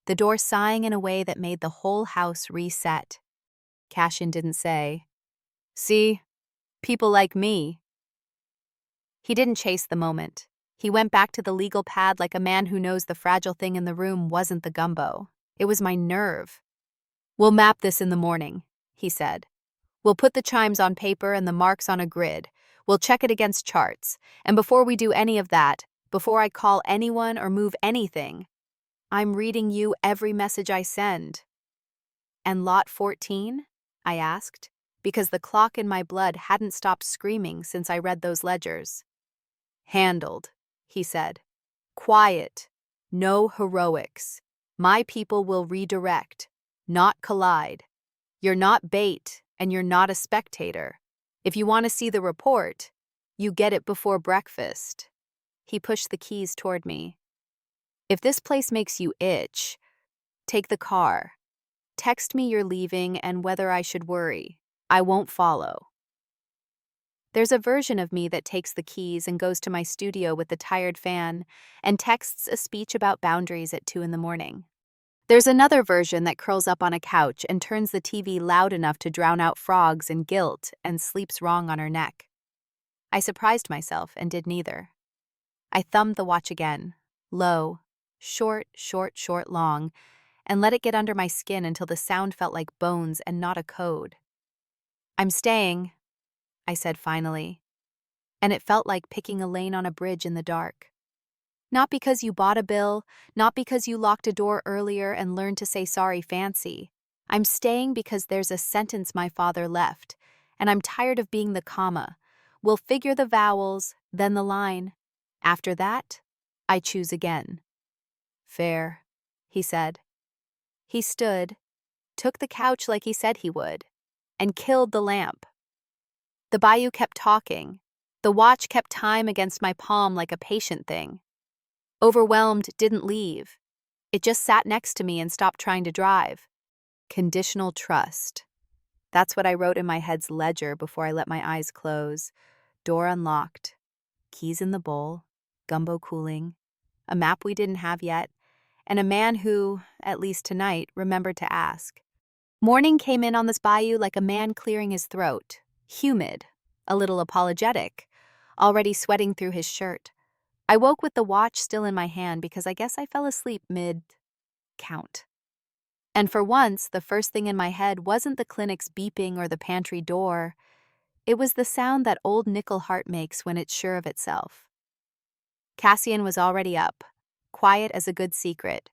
the door sighing in a way that made the whole house reset. Cassian didn't say, "See, people like me." He didn't chase the moment. He went back to the legal pad like a man who knows the fragile thing in the room wasn't the gumbo. It was my nerve. "We'll map this in the morning," he said. "We'll put the chimes on paper and the marks on a grid. We'll check it against charts. And before we do any of that, before I call anyone or move anything, I'm reading you every message I send." "And lot 14? I asked, because the clock in my blood hadn't stopped screaming since I read those ledgers. "Handled," he said. "Quiet. No heroics. My people will redirect, not collide. You're not bait, and you're not a spectator. If you want to see the report, you get it before breakfast." He pushed the keys toward me. "If this place makes you itch, take the car. Text me you're leaving and whether I should worry. I won't follow." There's a version of me that takes the keys and goes to my studio with the tired fan and texts a speech about boundaries at 2 in the morning. There's another version that curls up on a couch and turns the TV loud enough to drown out frogs and guilt and sleeps wrong on her neck. I surprised myself and did neither. I thumbed the watch again, low, short, long, and let it get under my skin until the sound felt like bones and not a code. "I'm staying," I said finally, and it felt like picking a lane on a bridge in the dark. "Not because you bought a bill, not because you locked a door earlier and learned to say sorry fancy. I'm staying because there's a sentence my father left, and I'm tired of being the comma. We'll figure the vowels, then the line. After that, I choose again." "Fair," he said. He stood, took the couch like he said he would, and killed the lamp. The bayou kept talking. The watch kept time against my palm like a patient thing. Overwhelmed, didn't leave. It just sat next to me and stopped trying to drive. Conditional trust. That's what I wrote in my head's ledger before I let my eyes close. Door unlocked. Keys in the bowl. Gumbo cooling. A map we didn't have yet. And a man who, at least tonight, remembered to ask. Morning came in on this bayou like a man clearing his throat. Humid. A little apologetic. Already sweating through his shirt. I woke with the watch still in my hand because I guess I fell asleep mid-count. And for once, the first thing in my head wasn't the clinic's beeping or the pantry door. It was the sound that old nickel heart makes when it's sure of itself. Cassian was already up, quiet as a good secret,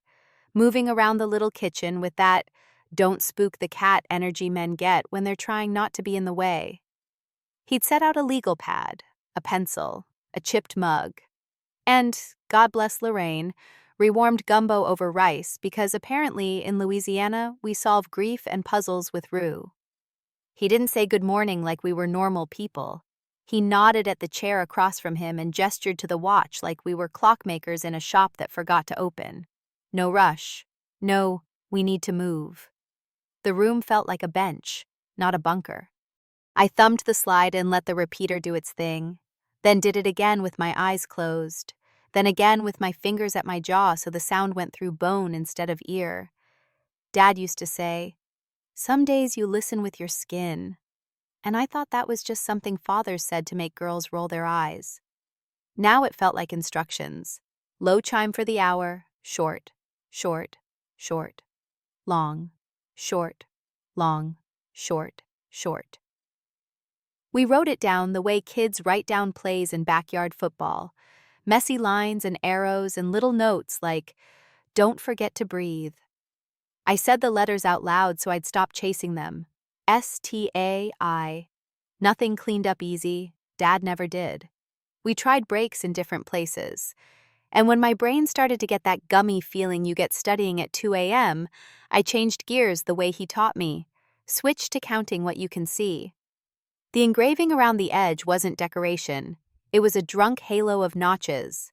moving around the little kitchen with that don't spook the cat energy men get when they're trying not to be in the way. He'd set out a legal pad, a pencil, a chipped mug, and, God bless Lorraine, rewarmed gumbo over rice because apparently in Louisiana we solve grief and puzzles with roux. He didn't say good morning like we were normal people. He nodded at the chair across from him and gestured to the watch like we were clockmakers in a shop that forgot to open. No rush. No, we need to move. The room felt like a bench, not a bunker. I thumbed the slide and let the repeater do its thing, then did it again with my eyes closed, then again with my fingers at my jaw so the sound went through bone instead of ear. Dad used to say, "Some days you listen with your skin," and I thought that was just something fathers said to make girls roll their eyes. Now it felt like instructions. Low chime for the hour, short, short, short, long, short, long, short, short. We wrote it down the way kids write down plays in backyard football. Messy lines and arrows and little notes like, "Don't forget to breathe." I said the letters out loud so I'd stop chasing them. STAI. Nothing cleaned up easy. Dad never did. We tried breaks in different places. And when my brain started to get that gummy feeling you get studying at 2 a.m., I changed gears the way he taught me. Switched to counting what you can see. The engraving around the edge wasn't decoration. It was a drunk halo of notches.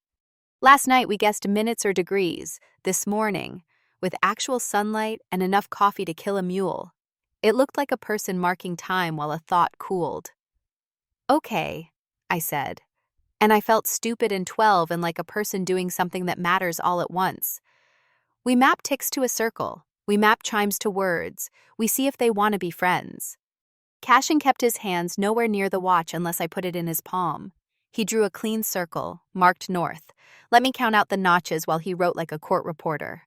Last night we guessed minutes or degrees. This morning, with actual sunlight and enough coffee to kill a mule, it looked like a person marking time while a thought cooled. Okay, I said. And I felt stupid and 12 and like a person doing something that matters all at once. We map ticks to a circle. We map chimes to words. We see if they want to be friends. Cashin kept his hands nowhere near the watch unless I put it in his palm. He drew a clean circle, marked north. Let me count out the notches while he wrote like a court reporter.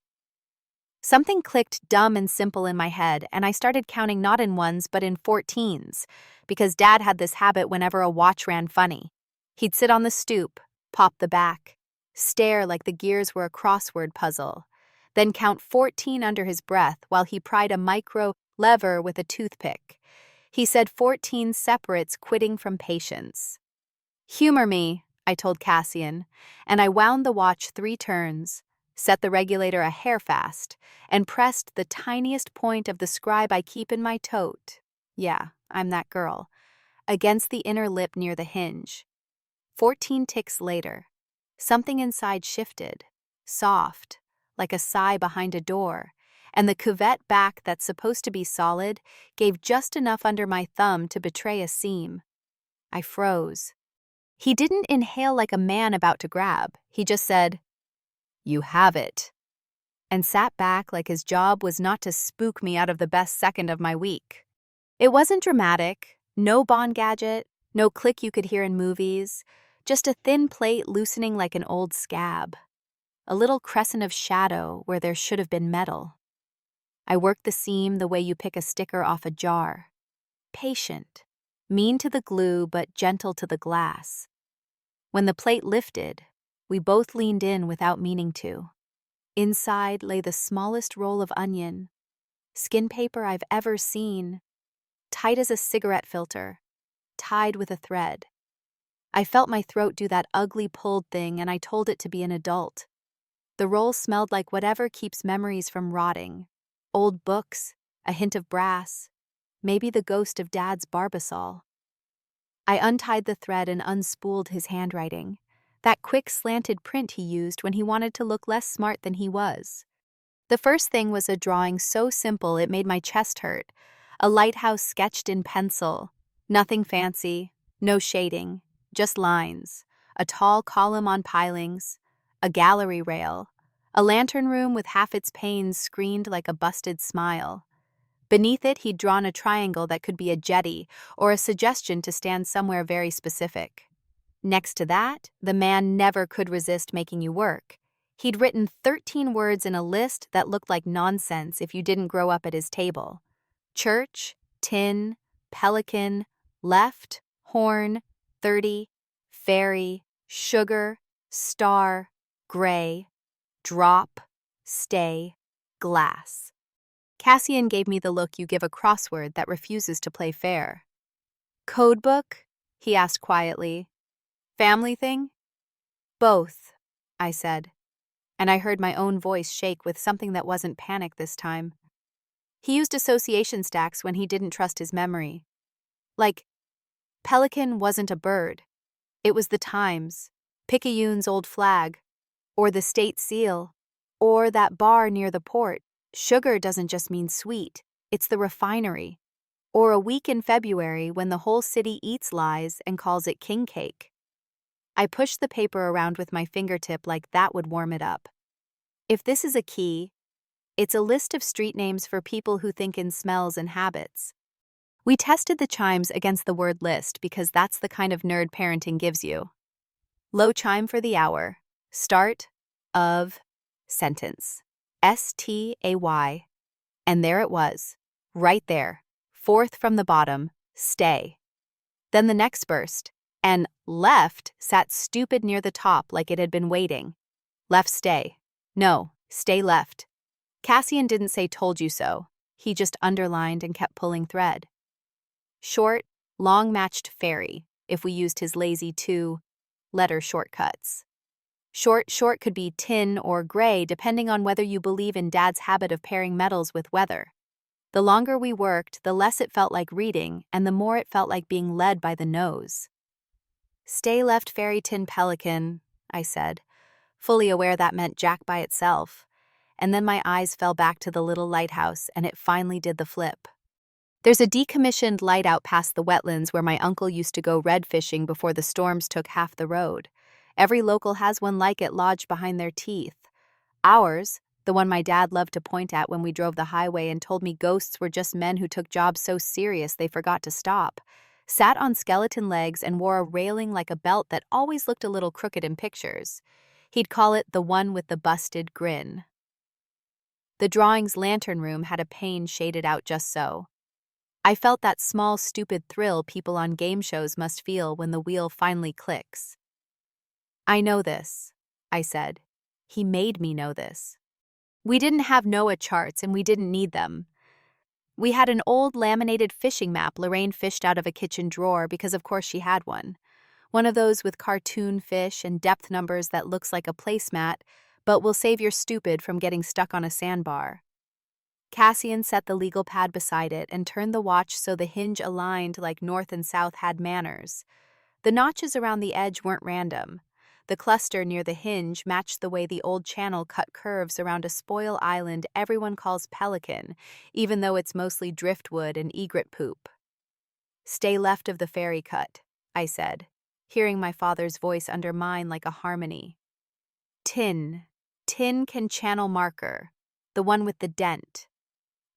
Something clicked dumb and simple in my head, and I started counting not in ones but in 14s, because Dad had this habit whenever a watch ran funny. He'd sit on the stoop, pop the back, stare like the gears were a crossword puzzle, then count 14 under his breath while he pried a micro lever with a toothpick. He said 14 separates quitting from patience. Humor me, I told Cassian, and I wound the watch 3 turns, set the regulator a hair fast, and pressed the tiniest point of the scribe I keep in my tote. Yeah, I'm that girl. Against the inner lip near the hinge. 14 ticks later, something inside shifted, soft, like a sigh behind a door, and the cuvette back that's supposed to be solid gave just enough under my thumb to betray a seam. I froze. He didn't inhale like a man about to grab. He just said, "You have it," and sat back like his job was not to spook me out of the best second of my week. It wasn't dramatic, no Bond gadget, no click you could hear in movies, just a thin plate loosening like an old scab. A little crescent of shadow where there should have been metal. I worked the seam the way you pick a sticker off a jar. Patient, mean to the glue but gentle to the glass. When the plate lifted, we both leaned in without meaning to. Inside lay the smallest roll of onion, skin paper I've ever seen, tight as a cigarette filter, tied with a thread. I felt my throat do that ugly pulled thing and I told it to be an adult. The roll smelled like whatever keeps memories from rotting. Old books, a hint of brass, maybe the ghost of Dad's Barbasol. I untied the thread and unspooled his handwriting, that quick slanted print he used when he wanted to look less smart than he was. The first thing was a drawing so simple it made my chest hurt, a lighthouse sketched in pencil, nothing fancy, no shading, just lines, a tall column on pilings, a gallery rail, a lantern room with half its panes screened like a busted smile. Beneath it, he'd drawn a triangle that could be a jetty or a suggestion to stand somewhere very specific. Next to that, the man never could resist making you work. He'd written 13 words in a list that looked like nonsense if you didn't grow up at his table. Church, tin, pelican, left, horn, 30, fairy, sugar, star, gray, drop, stay, glass. Cassian gave me the look you give a crossword that refuses to play fair. Codebook? He asked quietly. Family thing? Both, I said, and I heard my own voice shake with something that wasn't panic this time. He used association stacks when he didn't trust his memory. Like, pelican wasn't a bird. It was the Times, Picayune's old flag, or the state seal, or that bar near the port. Sugar doesn't just mean sweet, it's the refinery. Or a week in February when the whole city eats lies and calls it king cake. I pushed the paper around with my fingertip like that would warm it up. If this is a key, it's a list of street names for people who think in smells and habits. We tested the chimes against the word list because that's the kind of nerd parenting gives you. Low chime for the hour. Start of sentence. S-T-A-Y. And there it was, right there, fourth from the bottom, stay. Then the next burst, and left sat stupid near the top like it had been waiting. Left stay. No, stay left. Cassian didn't say told you so. He just underlined and kept pulling thread. Short, Long matched ferry, if we used his lazy two-letter shortcuts. Short could be tin or gray, depending on whether you believe in Dad's habit of pairing metals with weather. The longer we worked, the less it felt like reading, and the more it felt like being led by the nose. Stay left ferry tin pelican, I said, fully aware that meant Jack by itself. And then my eyes fell back to the little lighthouse, and it finally did the flip. There's a decommissioned light out past the wetlands where my uncle used to go red fishing before the storms took half the road. Every local has one like it lodged behind their teeth. Ours, the one my dad loved to point at when we drove the highway and told me ghosts were just men who took jobs so serious they forgot to stop, sat on skeleton legs and wore a railing like a belt that always looked a little crooked in pictures. He'd call it the one with the busted grin. The drawing's lantern room had a pane shaded out just so. I felt that small, stupid thrill people on game shows must feel when the wheel finally clicks. I know this, I said. He made me know this. We didn't have NOAA charts and we didn't need them. We had an old laminated fishing map Lorraine fished out of a kitchen drawer because of course she had one. One of those with cartoon fish and depth numbers that looks like a placemat, but will save your stupid from getting stuck on a sandbar. Cassian set the legal pad beside it and turned the watch so the hinge aligned like north and south had manners. The notches around the edge weren't random. The cluster near the hinge matched the way the old channel cut curves around a spoil island everyone calls Pelican, even though it's mostly driftwood and egret poop. Stay left of the ferry cut, I said, hearing my father's voice under mine like a harmony. Tin can channel marker, the one with the dent.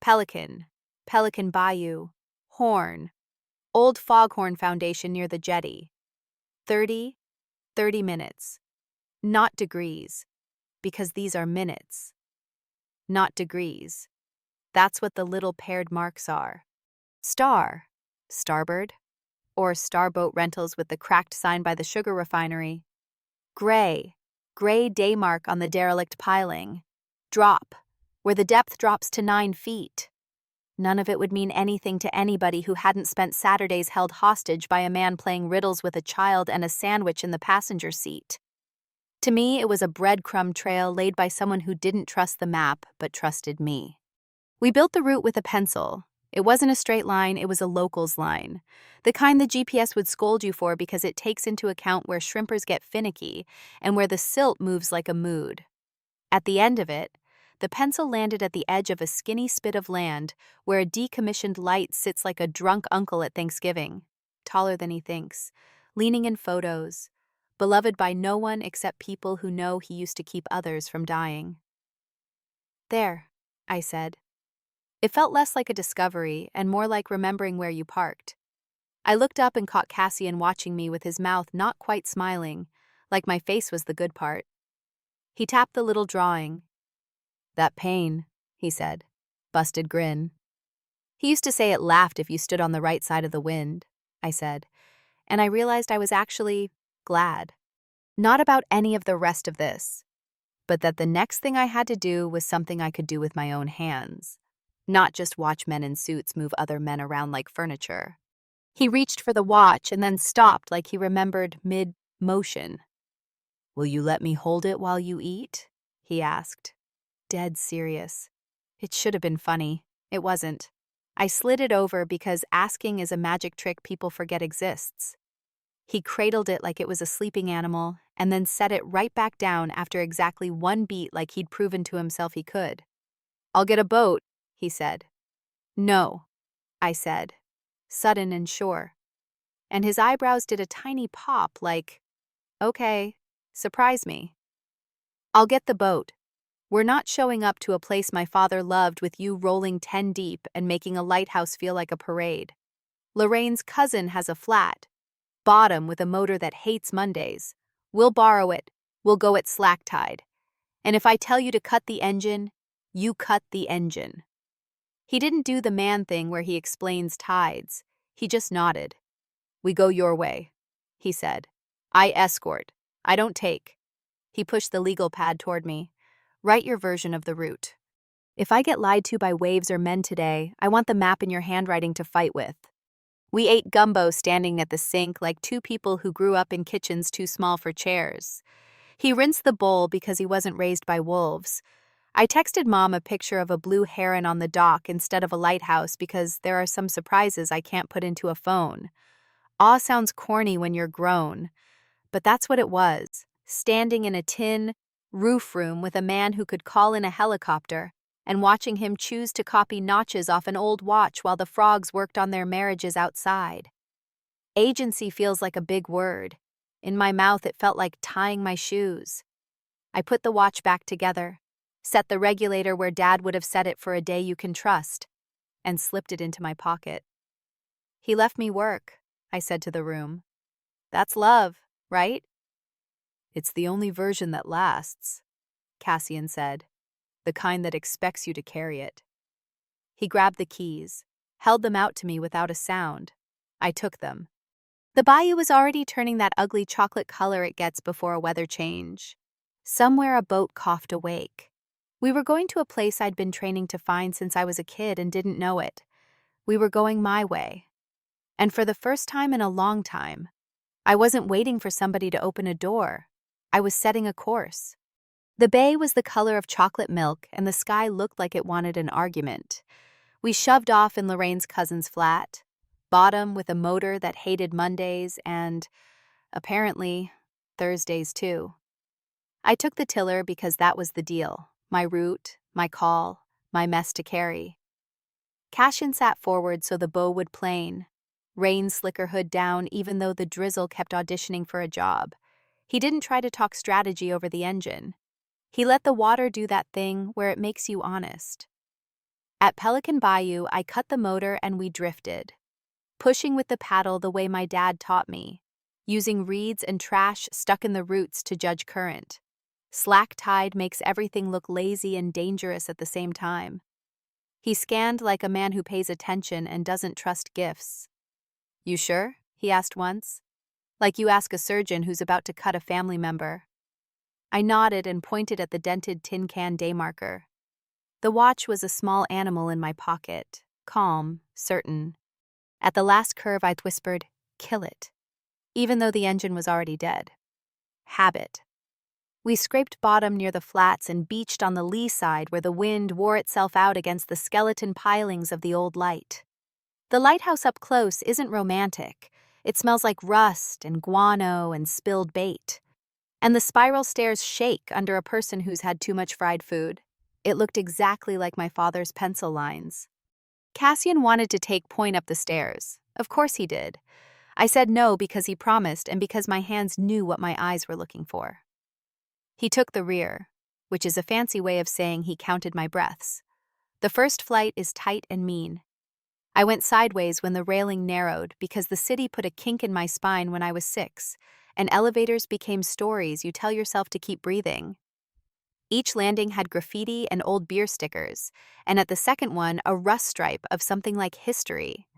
Pelican Bayou, Horn, old foghorn foundation near the jetty. 30 minutes. Not degrees, because these are minutes. Not degrees. That's what the little paired marks are. Starboard, or starboat rentals with the cracked sign by the sugar refinery. Gray day mark on the derelict piling. Drop, where the depth drops to 9 feet. None of it would mean anything to anybody who hadn't spent Saturdays held hostage by a man playing riddles with a child and a sandwich in the passenger seat. To me, it was a breadcrumb trail laid by someone who didn't trust the map but trusted me. We built the route with a pencil. It wasn't a straight line, it was a locals line. The kind the GPS would scold you for because it takes into account where shrimpers get finicky and where the silt moves like a mood. At the end of it, the pencil landed at the edge of a skinny spit of land where a decommissioned light sits like a drunk uncle at Thanksgiving, taller than he thinks, leaning in photos, beloved by no one except people who know he used to keep others from dying. There, I said. It felt less like a discovery and more like remembering where you parked. I looked up and caught Cassian watching me with his mouth not quite smiling, like my face was the good part. He tapped the little drawing. That pain, he said. Busted grin. He used to say it laughed if you stood on the right side of the wind, I said, and I realized I was actually glad. Not about any of the rest of this, but that the next thing I had to do was something I could do with my own hands, not just watch men in suits move other men around like furniture. He reached for the watch and then stopped like he remembered mid-motion. Will you let me hold it while you eat? He asked. Dead serious. It should have been funny. It wasn't. I slid it over because asking is a magic trick people forget exists. He cradled it like it was a sleeping animal and then set it right back down after exactly one beat like he'd proven to himself he could. I'll get a boat, he said. No, I said, sudden and sure. And his eyebrows did a tiny pop like, okay, surprise me. I'll get the boat. We're not showing up to a place my father loved with you rolling 10 deep and making a lighthouse feel like a parade. Lorraine's cousin has a flat, bottom with a motor that hates Mondays. We'll borrow it. We'll go at slack tide. And if I tell you to cut the engine, you cut the engine. He didn't do the man thing where he explains tides. He just nodded. We go your way, he said. I escort. I don't take. He pushed the legal pad toward me. Write your version of the route. If I get lied to by waves or men today, I want the map in your handwriting to fight with. We ate gumbo standing at the sink like two people who grew up in kitchens too small for chairs. He rinsed the bowl because he wasn't raised by wolves. I texted Mom a picture of a blue heron on the dock instead of a lighthouse because there are some surprises I can't put into a phone. Awe sounds corny when you're grown, but that's what it was, standing in a tin roof room with a man who could call in a helicopter and watching him choose to copy notches off an old watch while the frogs worked on their marriages outside. Agency feels like a big word. In my mouth, it felt like tying my shoes. I put the watch back together, set the regulator where Dad would have set it for a day you can trust, and slipped it into my pocket. He left me work, I said to the room. That's love, right? It's the only version that lasts, Cassian said, the kind that expects you to carry it. He grabbed the keys, held them out to me without a sound. I took them. The bayou was already turning that ugly chocolate color it gets before a weather change. Somewhere a boat coughed awake. We were going to a place I'd been training to find since I was a kid and didn't know it. We were going my way. And for the first time in a long time, I wasn't waiting for somebody to open a door. I was setting a course. The bay was the color of chocolate milk, and the sky looked like it wanted an argument. We shoved off in Lorraine's cousin's flat, bottom with a motor that hated Mondays and, apparently, Thursdays too. I took the tiller because that was the deal, my route, my call, my mess to carry. Cassian sat forward so the bow would plane. Rain slicker hood down even though the drizzle kept auditioning for a job. He didn't try to talk strategy over the engine. He let the water do that thing where it makes you honest. At Pelican Bayou, I cut the motor and we drifted, pushing with the paddle the way my dad taught me, using reeds and trash stuck in the roots to judge current. Slack tide makes everything look lazy and dangerous at the same time. He scanned like a man who pays attention and doesn't trust gifts. You sure? He asked once. Like you ask a surgeon who's about to cut a family member. I nodded and pointed at the dented tin can day marker. The watch was a small animal in my pocket, calm, certain. At the last curve, I whispered, "Kill it," even though the engine was already dead. Habit. We scraped bottom near the flats and beached on the lee side where the wind wore itself out against the skeleton pilings of the old light. The lighthouse up close isn't romantic. It smells like rust and guano and spilled bait. And the spiral stairs shake under a person who's had too much fried food. It looked exactly like my father's pencil lines. Cassian wanted to take point up the stairs. Of course he did. I said no because he promised and because my hands knew what my eyes were looking for. He took the rear, which is a fancy way of saying he counted my breaths. The first flight is tight and mean. I went sideways when the railing narrowed because the city put a kink in my spine when I was 6, and elevators became stories you tell yourself to keep breathing. Each landing had graffiti and old beer stickers, and at the second one, a rust stripe of something like history.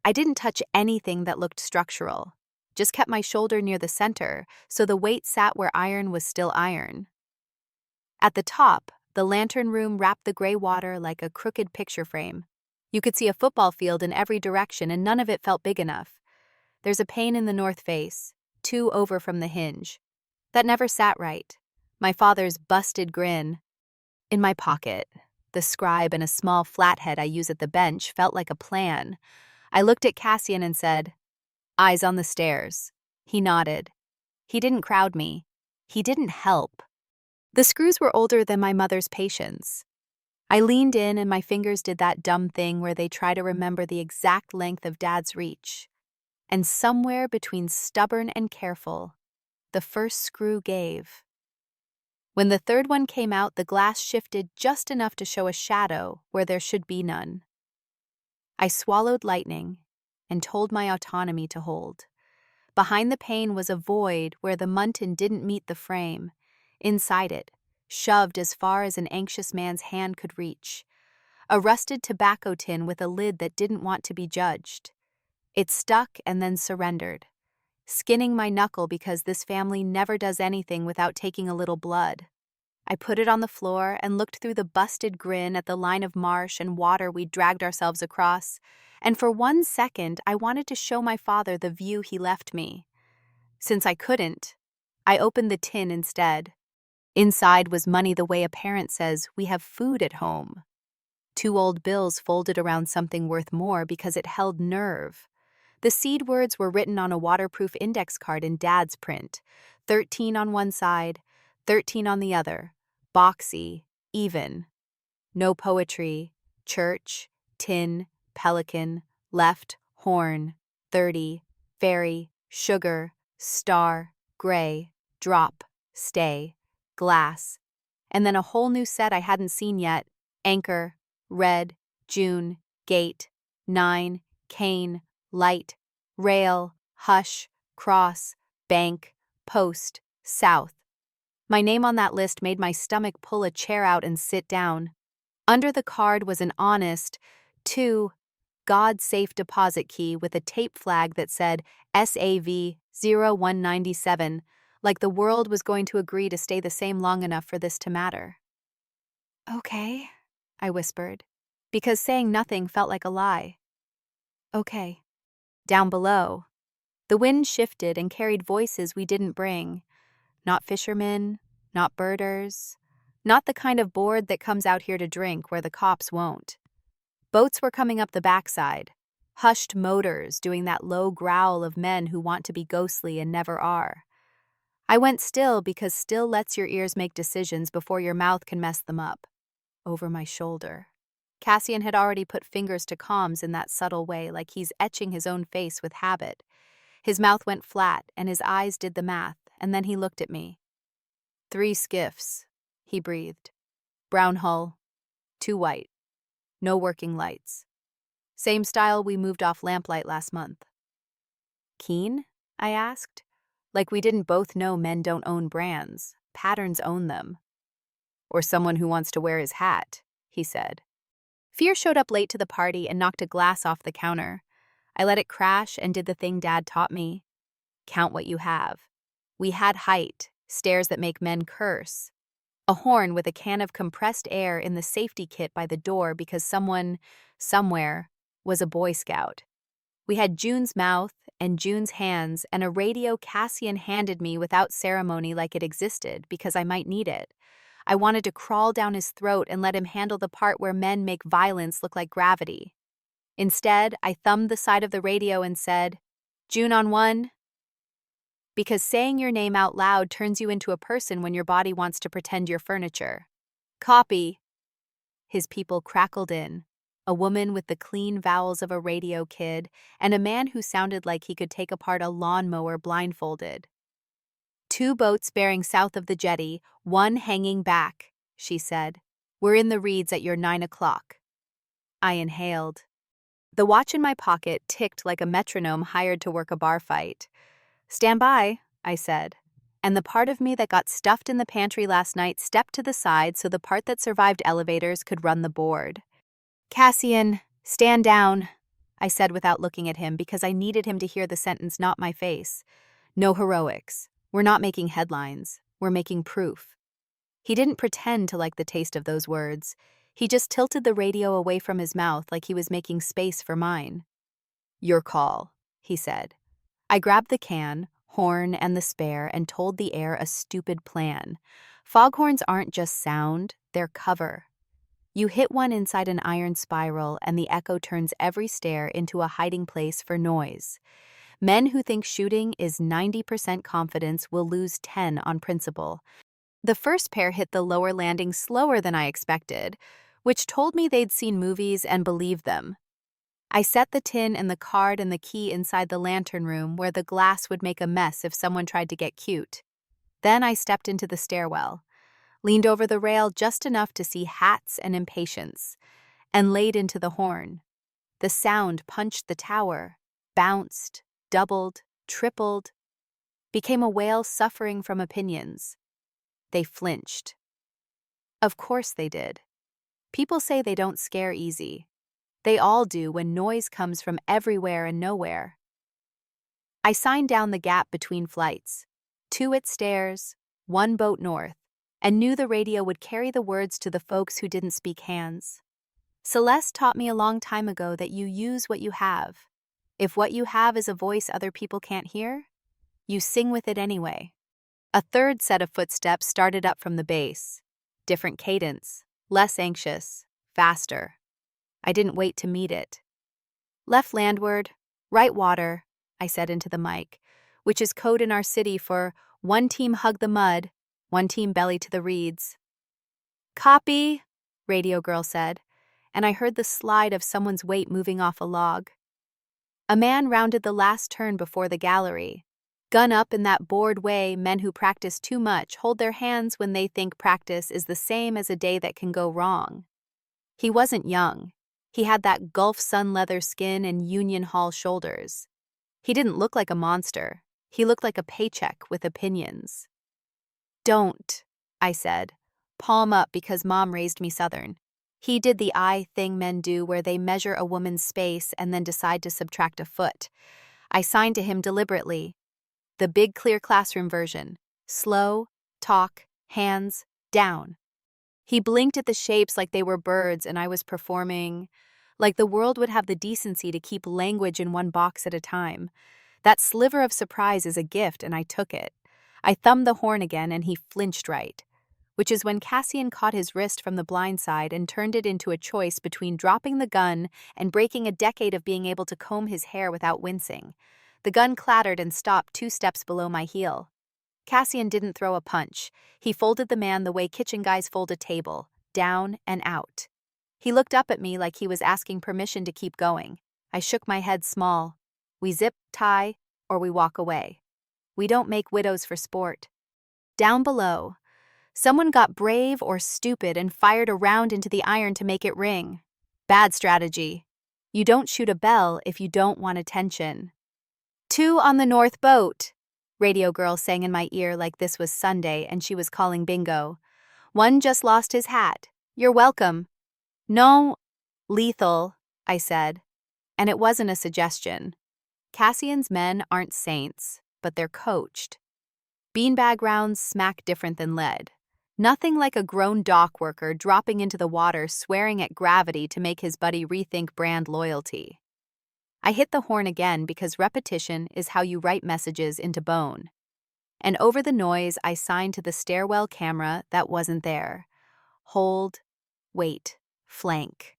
I didn't touch anything that looked structural, just kept my shoulder near the center so the weight sat where iron was still iron. At the top, the lantern room wrapped the gray water like a crooked picture frame. You could see a football field in every direction and none of it felt big enough. There's a pane in the north face, 2 over from the hinge. That never sat right. My father's busted grin. In my pocket, the scribe and a small flathead I use at the bench felt like a plan. I looked at Cassian and said, "Eyes on the stairs." He nodded. He didn't crowd me. He didn't help. The screws were older than my mother's patience. I leaned in and my fingers did that dumb thing where they try to remember the exact length of Dad's reach. And somewhere between stubborn and careful, the first screw gave. When the third one came out, the glass shifted just enough to show a shadow where there should be none. I swallowed lightning and told my autonomy to hold. Behind the pane was a void where the muntin didn't meet the frame. Inside it, shoved as far as an anxious man's hand could reach, a rusted tobacco tin with a lid that didn't want to be judged. It stuck and then surrendered, skinning my knuckle because this family never does anything without taking a little blood. I put it on the floor and looked through the busted grin at the line of marsh and water we'd dragged ourselves across, and for 1 second I wanted to show my father the view he left me. Since I couldn't, I opened the tin instead. Inside was money the way a parent says, "We have food at home." 2 old bills folded around something worth more because it held nerve. The seed words were written on a waterproof index card in Dad's print. 13 on one side, 13 on the other. Boxy, even. No poetry. Church, tin, pelican, left, horn, 30, fairy, sugar, star, gray, drop, stay, glass. And then a whole new set I hadn't seen yet. Anchor, red, June, gate, 9, cane, light, rail, hush, cross, bank, post, south. My name on that list made my stomach pull a chair out and sit down. Under the card was an honest, God safe deposit key with a tape flag that said SAV 0197, like the world was going to agree to stay the same long enough for this to matter. "Okay," I whispered, because saying nothing felt like a lie. "Okay." Down below, the wind shifted and carried voices we didn't bring. Not fishermen, not birders, not the kind of board that comes out here to drink where the cops won't. Boats were coming up the backside, hushed motors doing that low growl of men who want to be ghostly and never are. I went still because still lets your ears make decisions before your mouth can mess them up. Over my shoulder. Cassian had already put fingers to comms in that subtle way, like he's etching his own face with habit. His mouth went flat and his eyes did the math, and then he looked at me. 3 skiffs, he breathed. Brown hull, 2 white. No working lights. Same style we moved off Lamplight last month. Keen? I asked. Like we didn't both know men don't own brands. Patterns own them. Or someone who wants to wear his hat, he said. Fear showed up late to the party and knocked a glass off the counter. I let it crash and did the thing Dad taught me. Count what you have. We had height, stairs that make men curse. A horn with a can of compressed air in the safety kit by the door because someone, somewhere, was a Boy Scout. We had June's mouth and June's hands and a radio Cassian handed me without ceremony like it existed because I might need it. I wanted to crawl down his throat and let him handle the part where men make violence look like gravity. Instead, I thumbed the side of the radio and said, "June on 1." Because saying your name out loud turns you into a person when your body wants to pretend you're furniture. "Copy." His people crackled in, a woman with the clean vowels of a radio kid, and a man who sounded like he could take apart a lawnmower blindfolded. 2 boats bearing south of the jetty, 1 hanging back, she said. We're in the reeds at your 9 o'clock. I inhaled. The watch in my pocket ticked like a metronome hired to work a bar fight. Stand by, I said. And the part of me that got stuffed in the pantry last night stepped to the side so the part that survived elevators could run the board. Cassian, stand down, I said without looking at him because I needed him to hear the sentence, not my face. No heroics. We're not making headlines. We're making proof. He didn't pretend to like the taste of those words. He just tilted the radio away from his mouth like he was making space for mine. Your call, he said. I grabbed the can, horn, and the spare and told the air a stupid plan. Foghorns aren't just sound, they're cover. You hit one inside an iron spiral and the echo turns every stair into a hiding place for noise. Men who think shooting is 90% confidence will lose 10 on principle. The first pair hit the lower landing slower than I expected, which told me they'd seen movies and believed them. I set the tin and the card and the key inside the lantern room where the glass would make a mess if someone tried to get cute. Then I stepped into the stairwell, leaned over the rail just enough to see hats and impatience, and laid into the horn. The sound punched the tower, bounced, doubled, tripled, became a whale suffering from opinions. They flinched. Of course they did. People say they don't scare easy. They all do when noise comes from everywhere and nowhere. I signed down the gap between flights, 2 at stairs, 1 boat north, and knew the radio would carry the words to the folks who didn't speak hands. Celeste taught me a long time ago that you use what you have. If what you have is a voice other people can't hear, you sing with it anyway. A third set of footsteps started up from the base. Different cadence, less anxious, faster. I didn't wait to meet it. Left landward, right water, I said into the mic, which is code in our city for one team hug the mud, one team belly to the reeds. Copy, radio girl said, and I heard the slide of someone's weight moving off a log. A man rounded the last turn before the gallery. Gun up in that bored way men who practice too much hold their hands when they think practice is the same as a day that can go wrong. He wasn't young. He had that Gulf sun leather skin and Union Hall shoulders. He didn't look like a monster. He looked like a paycheck with opinions. Don't, I said, palm up because Mom raised me Southern. He did the eye thing men do where they measure a woman's space and then decide to subtract a foot. I signed to him deliberately. The big clear classroom version. Slow, talk, hands, down. He blinked at the shapes like they were birds and I was performing. Like the world would have the decency to keep language in one box at a time. That sliver of surprise is a gift and I took it. I thumbed the horn again and he flinched right. Which is when Cassian caught his wrist from the blind side and turned it into a choice between dropping the gun and breaking a decade of being able to comb his hair without wincing. The gun clattered and stopped 2 steps below my heel. Cassian didn't throw a punch. He folded the man the way kitchen guys fold a table, down and out. He looked up at me like he was asking permission to keep going. I shook my head small. We zip, tie, or we walk away. We don't make widows for sport. Down below, someone got brave or stupid and fired a round into the iron to make it ring. Bad strategy. You don't shoot a bell if you don't want attention. 2 on the north boat. Radio girl sang in my ear like this was Sunday and she was calling bingo. 1 just lost his hat. You're welcome. No, lethal, I said. And it wasn't a suggestion. Cassian's men aren't saints, but they're coached. Beanbag rounds smack different than lead. Nothing like a grown dock worker dropping into the water swearing at gravity to make his buddy rethink brand loyalty. I hit the horn again because repetition is how you write messages into bone. And over the noise, I signed to the stairwell camera that wasn't there. Hold, wait, flank.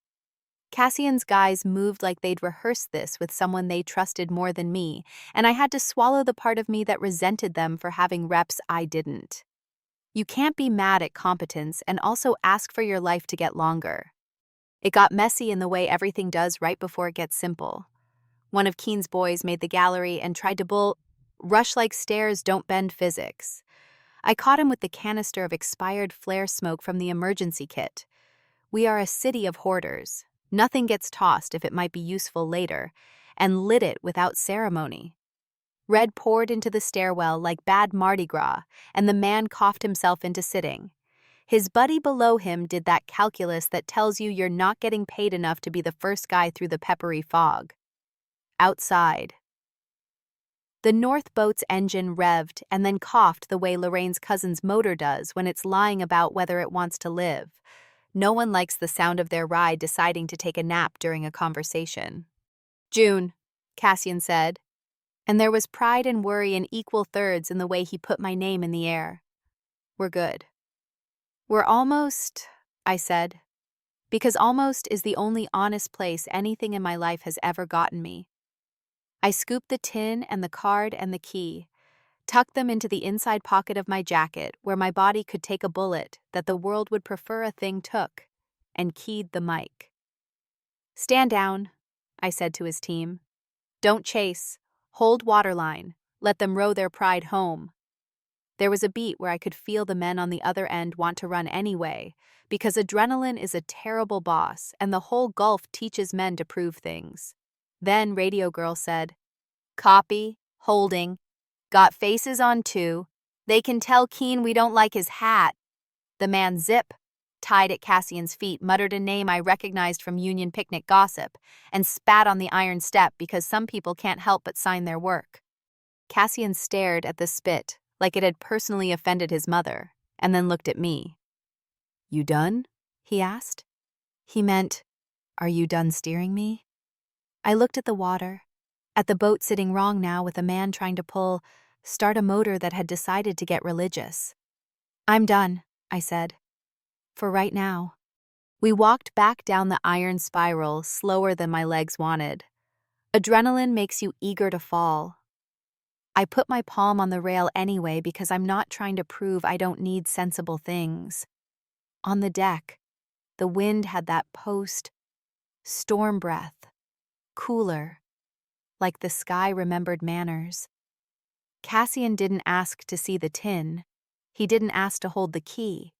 Cassian's guys moved like they'd rehearsed this with someone they trusted more than me, and I had to swallow the part of me that resented them for having reps I didn't. You can't be mad at competence and also ask for your life to get longer. It got messy in the way everything does right before it gets simple. One of Keen's boys made the gallery and tried to rush like stairs don't bend physics. I caught him with the canister of expired flare smoke from the emergency kit. We are a city of hoarders. Nothing gets tossed if it might be useful later, and lit it without ceremony. Red poured into the stairwell like bad Mardi Gras, and the man coughed himself into sitting. His buddy below him did that calculus that tells you you're not getting paid enough to be the first guy through the peppery fog. Outside. The north boat's engine revved and then coughed the way Lorraine's cousin's motor does when it's lying about whether it wants to live. No one likes the sound of their ride deciding to take a nap during a conversation. June, Cassian said, and there was pride and worry in equal thirds in the way he put my name in the air. We're good. We're almost, I said, because almost is the only honest place anything in my life has ever gotten me. I scooped the tin and the card and the key, tucked them into the inside pocket of my jacket where my body could take a bullet that the world would prefer a thing took, and keyed the mic. Stand down, I said to his team. Don't chase. Hold waterline. Let them row their pride home. There was a beat where I could feel the men on the other end want to run anyway, because adrenaline is a terrible boss and the whole Gulf teaches men to prove things. Then Radio Girl said, Copy, holding. Got faces on 2. They can tell Keen we don't like his hat. The man Zip, tied at Cassian's feet, muttered a name I recognized from Union Picnic gossip and spat on the iron step because some people can't help but sign their work. Cassian stared at the spit like it had personally offended his mother, and then looked at me. You done? He asked. He meant, Are you done steering me? I looked at the water, at the boat sitting wrong now with a man trying to start a motor that had decided to get religious. I'm done, I said. For right now. We walked back down the iron spiral slower than my legs wanted. Adrenaline makes you eager to fall. I put my palm on the rail anyway because I'm not trying to prove I don't need sensible things. On the deck, the wind had that post-storm breath. Cooler, like the sky remembered manners. Cassian didn't ask to see the tin. He didn't ask to hold the key.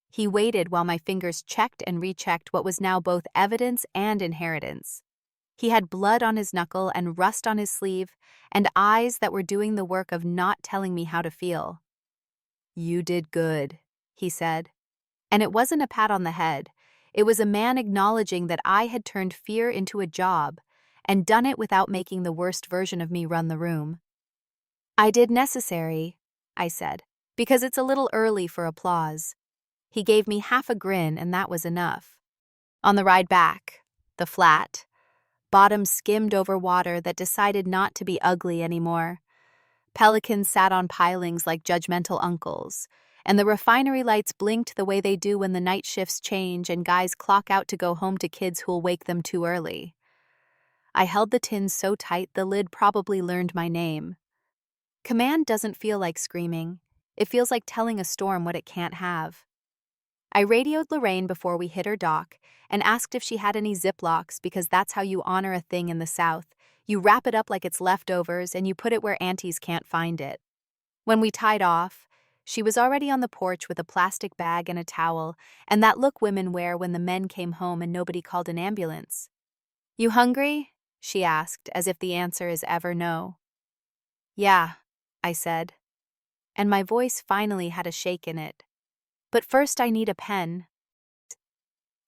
He waited while my fingers checked and rechecked what was now both evidence and inheritance. He had blood on his knuckle and rust on his sleeve, and eyes that were doing the work of not telling me how to feel. You did good, he said. And it wasn't a pat on the head. It was a man acknowledging that I had turned fear into a job and done it without making the worst version of me run the room. I did necessary, I said, because it's a little early for applause. He gave me half a grin, and that was enough. On the ride back, the flat, bottom skimmed over water that decided not to be ugly anymore. Pelicans sat on pilings like judgmental uncles, and the refinery lights blinked the way they do when the night shifts change and guys clock out to go home to kids who'll wake them too early. I held the tin so tight the lid probably learned my name. Command doesn't feel like screaming. It feels like telling a storm what it can't have. I radioed Lorraine before we hit her dock and asked if she had any Ziplocs because that's how you honor a thing in the South. You wrap it up like it's leftovers and you put it where aunties can't find it. When we tied off, she was already on the porch with a plastic bag and a towel, and that look women wear when the men came home and nobody called an ambulance. You hungry? She asked, as if the answer is ever no. Yeah, I said, and my voice finally had a shake in it. But first I need a pen.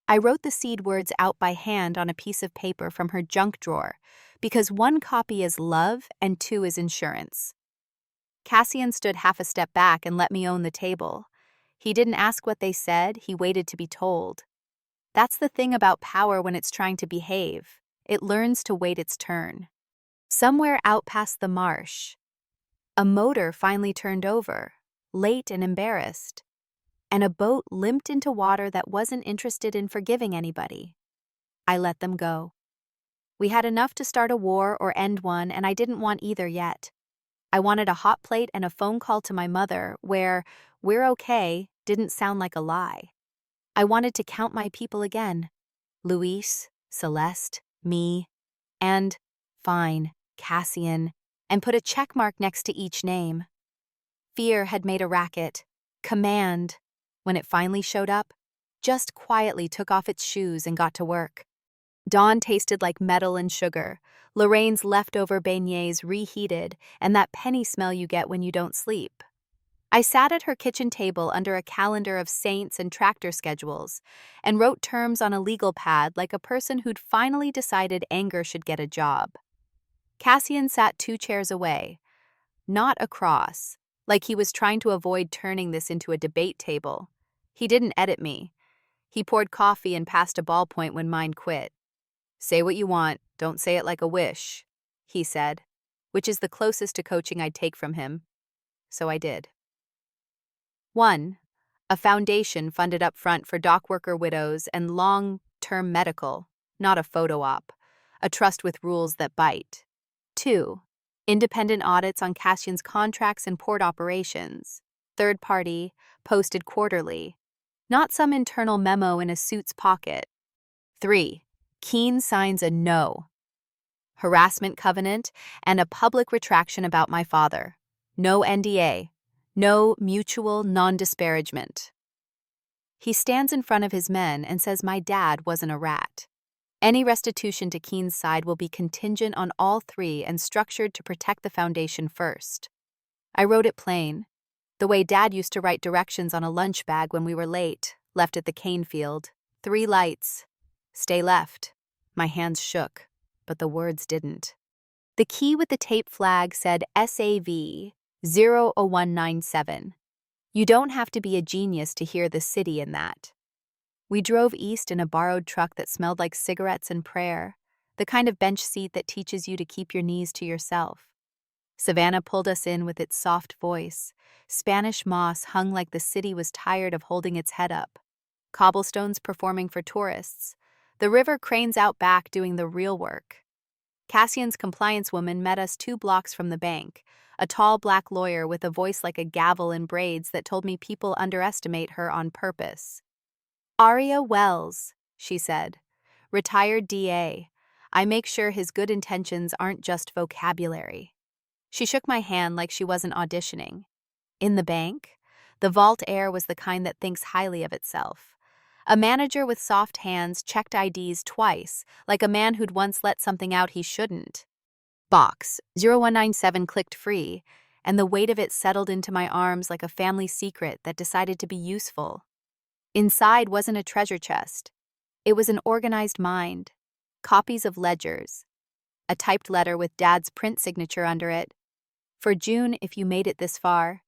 I wrote the seed words out by hand on a piece of paper from her junk drawer, because 1 copy is love and 2 is insurance. Cassian stood half a step back and let me own the table. He didn't ask what they said, he waited to be told. That's the thing about power when it's trying to behave. It learns to wait its turn. Somewhere out past the marsh, a motor finally turned over, late and embarrassed, and a boat limped into water that wasn't interested in forgiving anybody. I let them go. We had enough to start a war or end one, and I didn't want either yet. I wanted a hot plate and a phone call to my mother where "we're okay" didn't sound like a lie. I wanted to count my people again. Luis, Celeste, me, and, fine, Cassian, and put a check mark next to each name. Fear had made a racket. Command, when it finally showed up, just quietly took off its shoes and got to work. Dawn tasted like metal and sugar, Lorraine's leftover beignets reheated, and that penny smell you get when you don't sleep. I sat at her kitchen table under a calendar of saints and tractor schedules and wrote terms on a legal pad like a person who'd finally decided anger should get a job. Cassian sat 2 chairs away, not across, like he was trying to avoid turning this into a debate table. He didn't edit me. He poured coffee and passed a ballpoint when mine quit. Say what you want, don't say it like a wish, he said, which is the closest to coaching I'd take from him. So I did. 1. A foundation funded up front for dock worker widows and long-term medical, not a photo op. A trust with rules that bite. 2. Independent audits on Cassian's contracts and port operations. Third party, posted quarterly. Not some internal memo in a suit's pocket. 3. Keen signs a no. Harassment covenant and a public retraction about my father. No NDA. No mutual non-disparagement. He stands in front of his men and says my dad wasn't a rat. Any restitution to Keen's side will be contingent on all 3 and structured to protect the foundation first. I wrote it plain, the way Dad used to write directions on a lunch bag when we were late, left at the cane field. 3 lights. Stay left. My hands shook, but the words didn't. The key with the tape flag said SAV 00197. You don't have to be a genius to hear the city in that. We drove east in a borrowed truck that smelled like cigarettes and prayer, the kind of bench seat that teaches you to keep your knees to yourself. Savannah pulled us in with its soft voice. Spanish moss hung like the city was tired of holding its head up. Cobblestones performing for tourists. The river cranes out back doing the real work. Cassian's compliance woman met us 2 blocks from the bank, a tall black lawyer with a voice like a gavel in braids that told me people underestimate her on purpose. Aria Wells, she said. Retired DA. I make sure his good intentions aren't just vocabulary. She shook my hand like she wasn't auditioning. In the bank, the vault air was the kind that thinks highly of itself. A manager with soft hands checked IDs twice, like a man who'd once let something out he shouldn't. Box 0197 clicked free, and the weight of it settled into my arms like a family secret that decided to be useful. Inside wasn't a treasure chest. It was an organized mind. Copies of ledgers. A typed letter with Dad's print signature under it. For June, if you made it this far,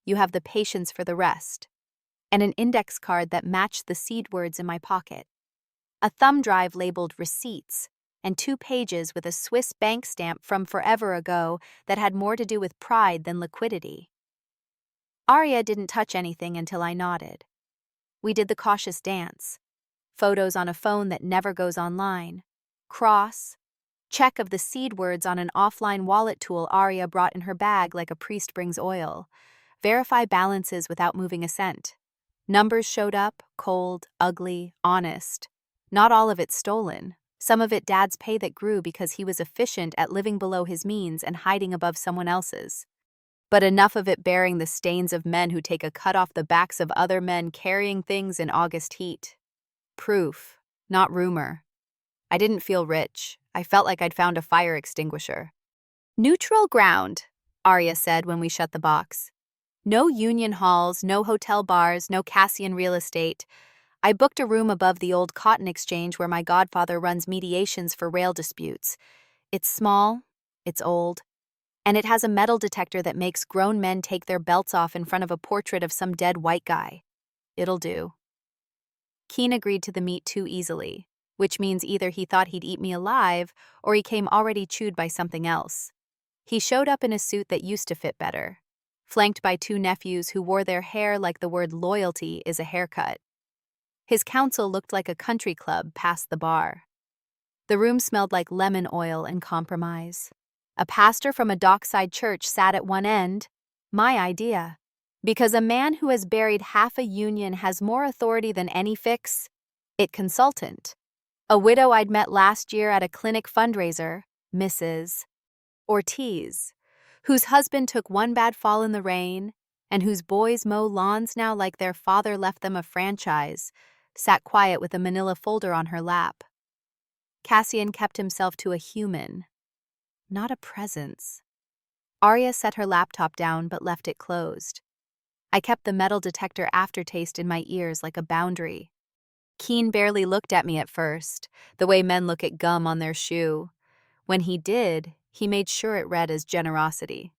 you have the patience for the rest. And an index card that matched the seed words in my pocket. A thumb drive labeled receipts, and 2 pages with a Swiss bank stamp from forever ago that had more to do with pride than liquidity. Aria didn't touch anything until I nodded. We did the cautious dance. Photos on a phone that never goes online. Cross. Check of the seed words on an offline wallet tool Aria brought in her bag like a priest brings oil. Verify balances without moving a cent. Numbers showed up, cold, ugly, honest. Not all of it stolen. Some of it Dad's pay that grew because he was efficient at living below his means and hiding above someone else's. But enough of it bearing the stains of men who take a cut off the backs of other men carrying things in August heat. Proof, not rumor. I didn't feel rich. I felt like I'd found a fire extinguisher. Neutral ground, Aria said when we shut the box. No union halls, no hotel bars, no Cassian real estate. I booked a room above the old cotton exchange where my godfather runs mediations for rail disputes. It's small, it's old, and it has a metal detector that makes grown men take their belts off in front of a portrait of some dead white guy. It'll do. Keen agreed to the meet too easily, which means either he thought he'd eat me alive or he came already chewed by something else. He showed up in a suit that used to fit better, flanked by 2 nephews who wore their hair like the word loyalty is a haircut. His counsel looked like a country club past the bar. The room smelled like lemon oil and compromise. A pastor from a dockside church sat at one end. My idea. Because a man who has buried half a union has more authority than any fix-it consultant. A widow I'd met last year at a clinic fundraiser, Mrs. Ortiz, whose husband took one bad fall in the rain, and whose boys mow lawns now like their father left them a franchise, sat quiet with a manila folder on her lap. Cassian kept himself to a human, not a presence. Aria set her laptop down but left it closed. I kept the metal detector aftertaste in my ears like a boundary. Keen barely looked at me at first, the way men look at gum on their shoe. When he did, he made sure it read as generosity.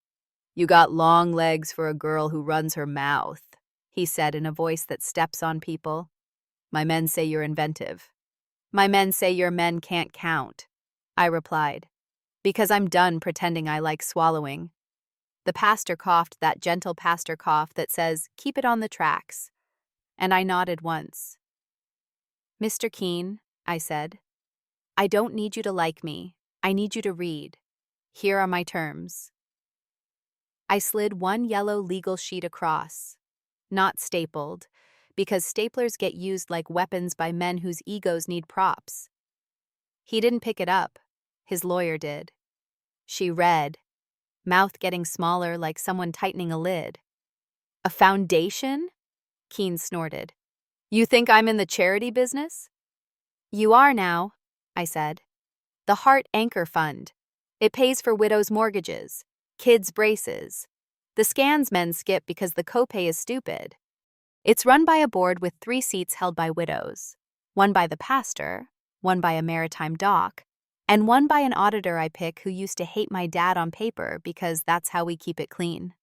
You got long legs for a girl who runs her mouth, he said in a voice that steps on people. My men say you're inventive. My men say your men can't count, I replied, because I'm done pretending I like swallowing. The pastor coughed that gentle pastor cough that says, keep it on the tracks. And I nodded once. Mr. Keen, I said, I don't need you to like me. I need you to read. Here are my terms. I slid one yellow legal sheet across, not stapled, because staplers get used like weapons by men whose egos need props. He didn't pick it up. His lawyer did. She read, mouth getting smaller like someone tightening a lid. A foundation? Keen snorted. You think I'm in the charity business? You are now, I said. The Heart Anchor Fund. It pays for widows' mortgages, kids' braces. The scans men skip because the copay is stupid. It's run by a board with 3 seats held by widows. One by the pastor, one by a maritime doc, and one by an auditor I pick who used to hate my dad on paper because that's how we keep it clean.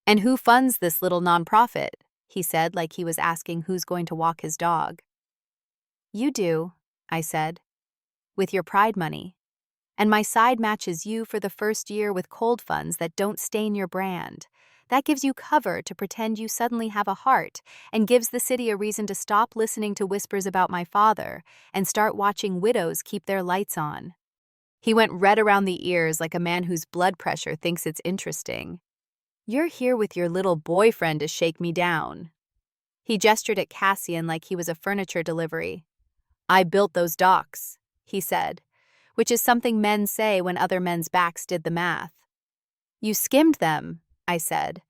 And who funds this little nonprofit? He said like he was asking who's going to walk his dog. You do, I said, with your pride money. And my side matches you for the first year with cold funds that don't stain your brand. That gives you cover to pretend you suddenly have a heart and gives the city a reason to stop listening to whispers about my father and start watching widows keep their lights on. He went red around the ears like a man whose blood pressure thinks it's interesting. You're here with your little boyfriend to shake me down. He gestured at Cassian like he was a furniture delivery. I built those docks, he said, which is something men say when other men's backs did the math. You skimmed them, I said,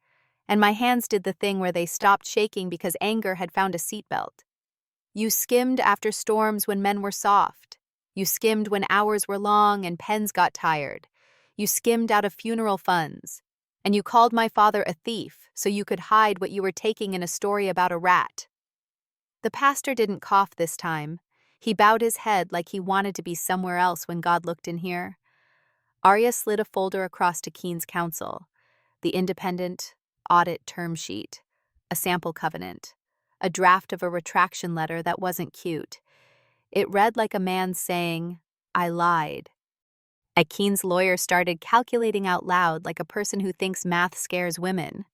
and my hands did the thing where they stopped shaking because anger had found a seatbelt. You skimmed after storms when men were soft. You skimmed when hours were long and pens got tired. You skimmed out of funeral funds. And you called my father a thief so you could hide what you were taking in a story about a rat. The pastor didn't cough this time. He bowed his head like he wanted to be somewhere else when God looked in here. Arya slid a folder across to Keen's counsel. The independent audit term sheet, a sample covenant, a draft of a retraction letter that wasn't cute. It read like a man saying, I lied. Keen's lawyer started calculating out loud like a person who thinks math scares women.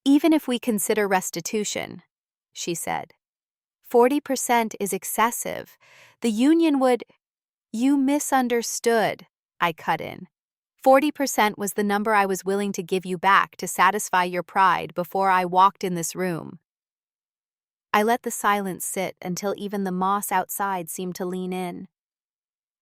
Even if we consider restitution, she said, 40% is excessive. The union would… You misunderstood, I cut in. 40% was the number I was willing to give you back to satisfy your pride before I walked in this room. I let the silence sit until even the moss outside seemed to lean in.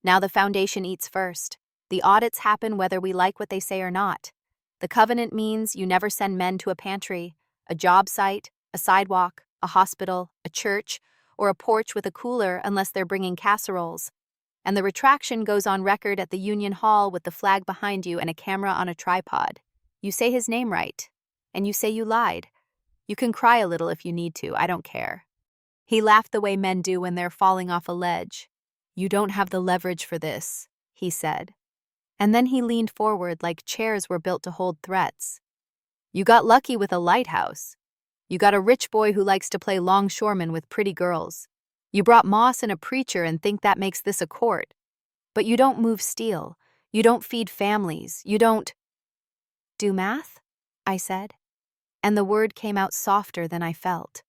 Now the foundation eats first. The audits happen whether we like what they say or not. The covenant means you never send men to a pantry, a job site, a sidewalk, a hospital, a church, or a porch with a cooler unless they're bringing casseroles. And the retraction goes on record at the Union Hall with the flag behind you and a camera on a tripod. You say his name right, and you say you lied. You can cry a little if you need to, I don't care. He laughed the way men do when they're falling off a ledge. You don't have the leverage for this, he said. And then he leaned forward like chairs were built to hold threats. You got lucky with a lighthouse. You got a rich boy who likes to play longshoreman with pretty girls. You brought moss and a preacher and think that makes this a court. But you don't move steel. You don't feed families. You don't… Do math? I said. And the word came out softer than I felt.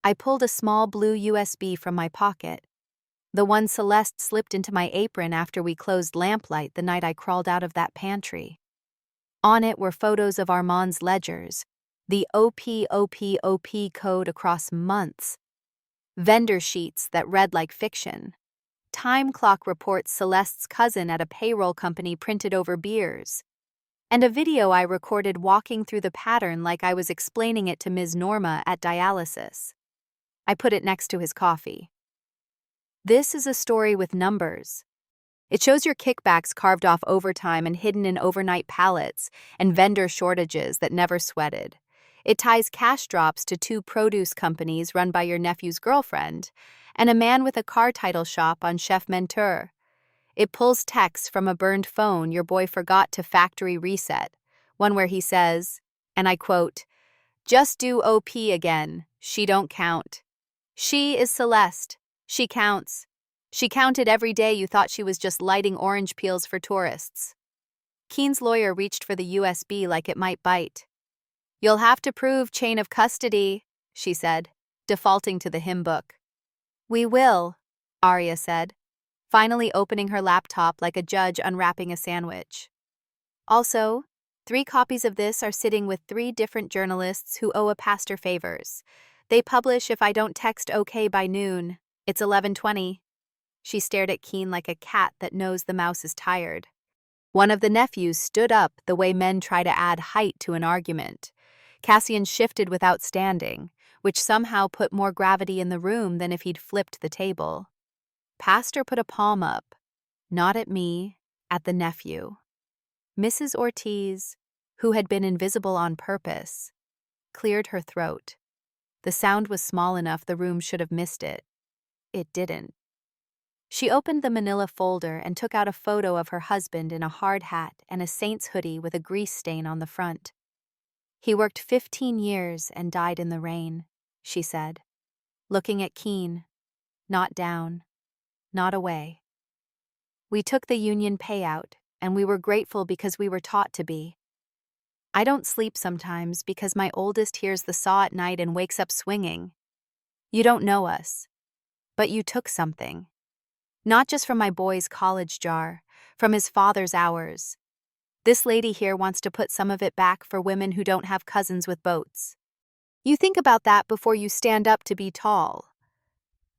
I pulled a small blue USB from my pocket, the one Celeste slipped into my apron after we closed lamplight the night I crawled out of that pantry. On it were photos of Armand's ledgers, the OPOPOP code across months, vendor sheets that read like fiction, time clock reports Celeste's cousin at a payroll company printed over beers, and a video I recorded walking through the pattern like I was explaining it to Ms. Norma at dialysis. I put it next to his coffee. This is a story with numbers. It shows your kickbacks carved off overtime and hidden in overnight pallets and vendor shortages that never sweated. It ties cash drops to 2 produce companies run by your nephew's girlfriend and a man with a car title shop on Chef Menteur. It pulls texts from a burned phone your boy forgot to factory reset, one where he says, and I quote, "Just do OP again. She don't count. She is Celeste. She counts. She counted every day you thought she was just lighting orange peels for tourists." Keen's lawyer reached for the USB like it might bite. "You'll have to prove chain of custody," she said, defaulting to the hymn book. "We will," Arya said, finally opening her laptop like a judge unwrapping a sandwich. "Also, 3 copies of this are sitting with 3 different journalists who owe a pastor favors. They publish if I don't text okay by noon. It's 11:20. She stared at Keen like a cat that knows the mouse is tired. One of the nephews stood up the way men try to add height to an argument. Cassian shifted without standing, which somehow put more gravity in the room than if he'd flipped the table. Pastor put a palm up, not at me, at the nephew. Mrs. Ortiz, who had been invisible on purpose, cleared her throat. The sound was small enough the room should have missed it. It didn't. She opened the manila folder and took out a photo of her husband in a hard hat and a Saints hoodie with a grease stain on the front. "He worked 15 years and died in the rain," she said, looking at Keen. not down, not away. We took the union payout, and we were grateful because we were taught to be. I don't sleep sometimes because my oldest hears the saw at night and wakes up swinging. You don't know us, but you took something. Not just from my boy's college jar, from his father's hours. This lady here wants to put some of it back for women who don't have cousins with boats. You think about that before you stand up to be tall.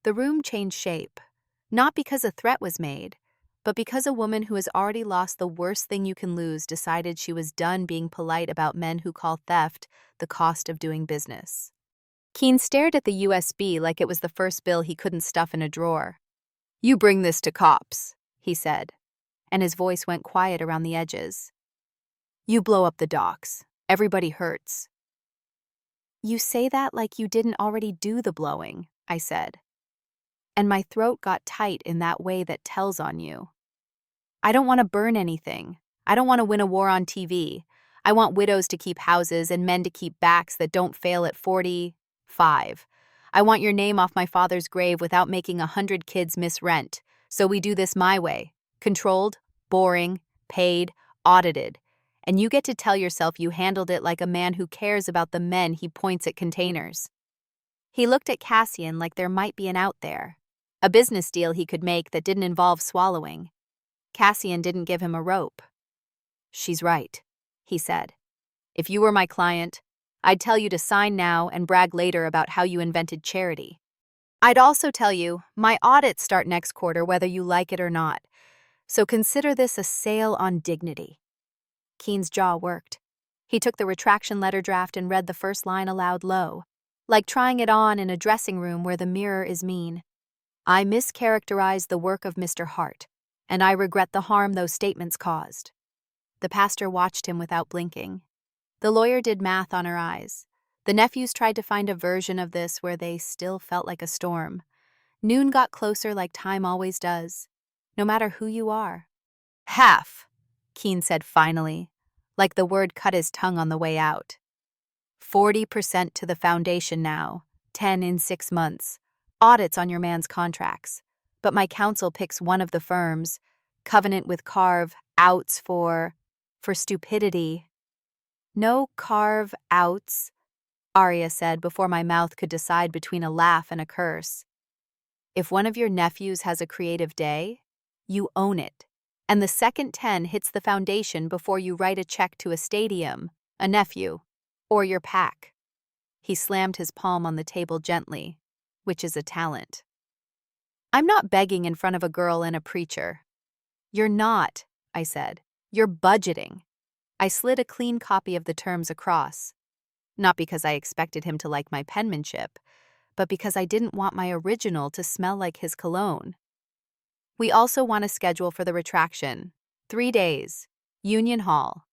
The room changed shape, not because a threat was made, but because a woman who has already lost the worst thing you can lose decided she was done being polite about men who call theft the cost of doing business. Keene stared at the USB like it was the first bill he couldn't stuff in a drawer. "You bring this to cops," he said, and his voice went quiet around the edges. "You blow up the docks. Everybody hurts." "You say that like you didn't already do the blowing," I said. And my throat got tight in that way that tells on you. I don't want to burn anything. I don't want to win a war on TV. I want widows to keep houses and men to keep backs that don't fail at 45. I want your name off my father's grave without making 100 kids miss rent. So we do this my way. Controlled, boring, paid, audited. And you get to tell yourself you handled it like a man who cares about the men he points at containers. He looked at Cassian like there might be an out there. A business deal he could make that didn't involve swallowing. Cassian didn't give him a rope. "She's right," he said. "If you were my client, I'd tell you to sign now and brag later about how you invented charity. I'd also tell you, my audits start next quarter whether you like it or not. So consider this a sale on dignity." Keene's jaw worked. He took the retraction letter draft and read the first line aloud low, like trying it on in a dressing room where the mirror is mean. "I mischaracterized the work of Mr. Hart, and I regret the harm those statements caused." The pastor watched him without blinking. The lawyer did math on her eyes. The nephews tried to find a version of this where they still felt like a storm. Noon got closer like time always does, no matter who you are. "Half," Keene said finally, like the word cut his tongue on the way out. 40% to the foundation now, 10 in 6 months. Audits on your man's contracts. But my counsel picks one of the firms, covenant with carve-outs for stupidity. "No carve-outs," Arya said before my mouth could decide between a laugh and a curse. "If one of your nephews has a creative day, you own it. And the second 10 hits the foundation before you write a check to a stadium, a nephew, or your pack." He slammed his palm on the table gently, which is a talent. "I'm not begging in front of a girl and a preacher." "You're not," I said. "You're budgeting." I slid a clean copy of the terms across. Not because I expected him to like my penmanship, but because I didn't want my original to smell like his cologne. "We also want a schedule for the retraction. 3 days. Union Hall.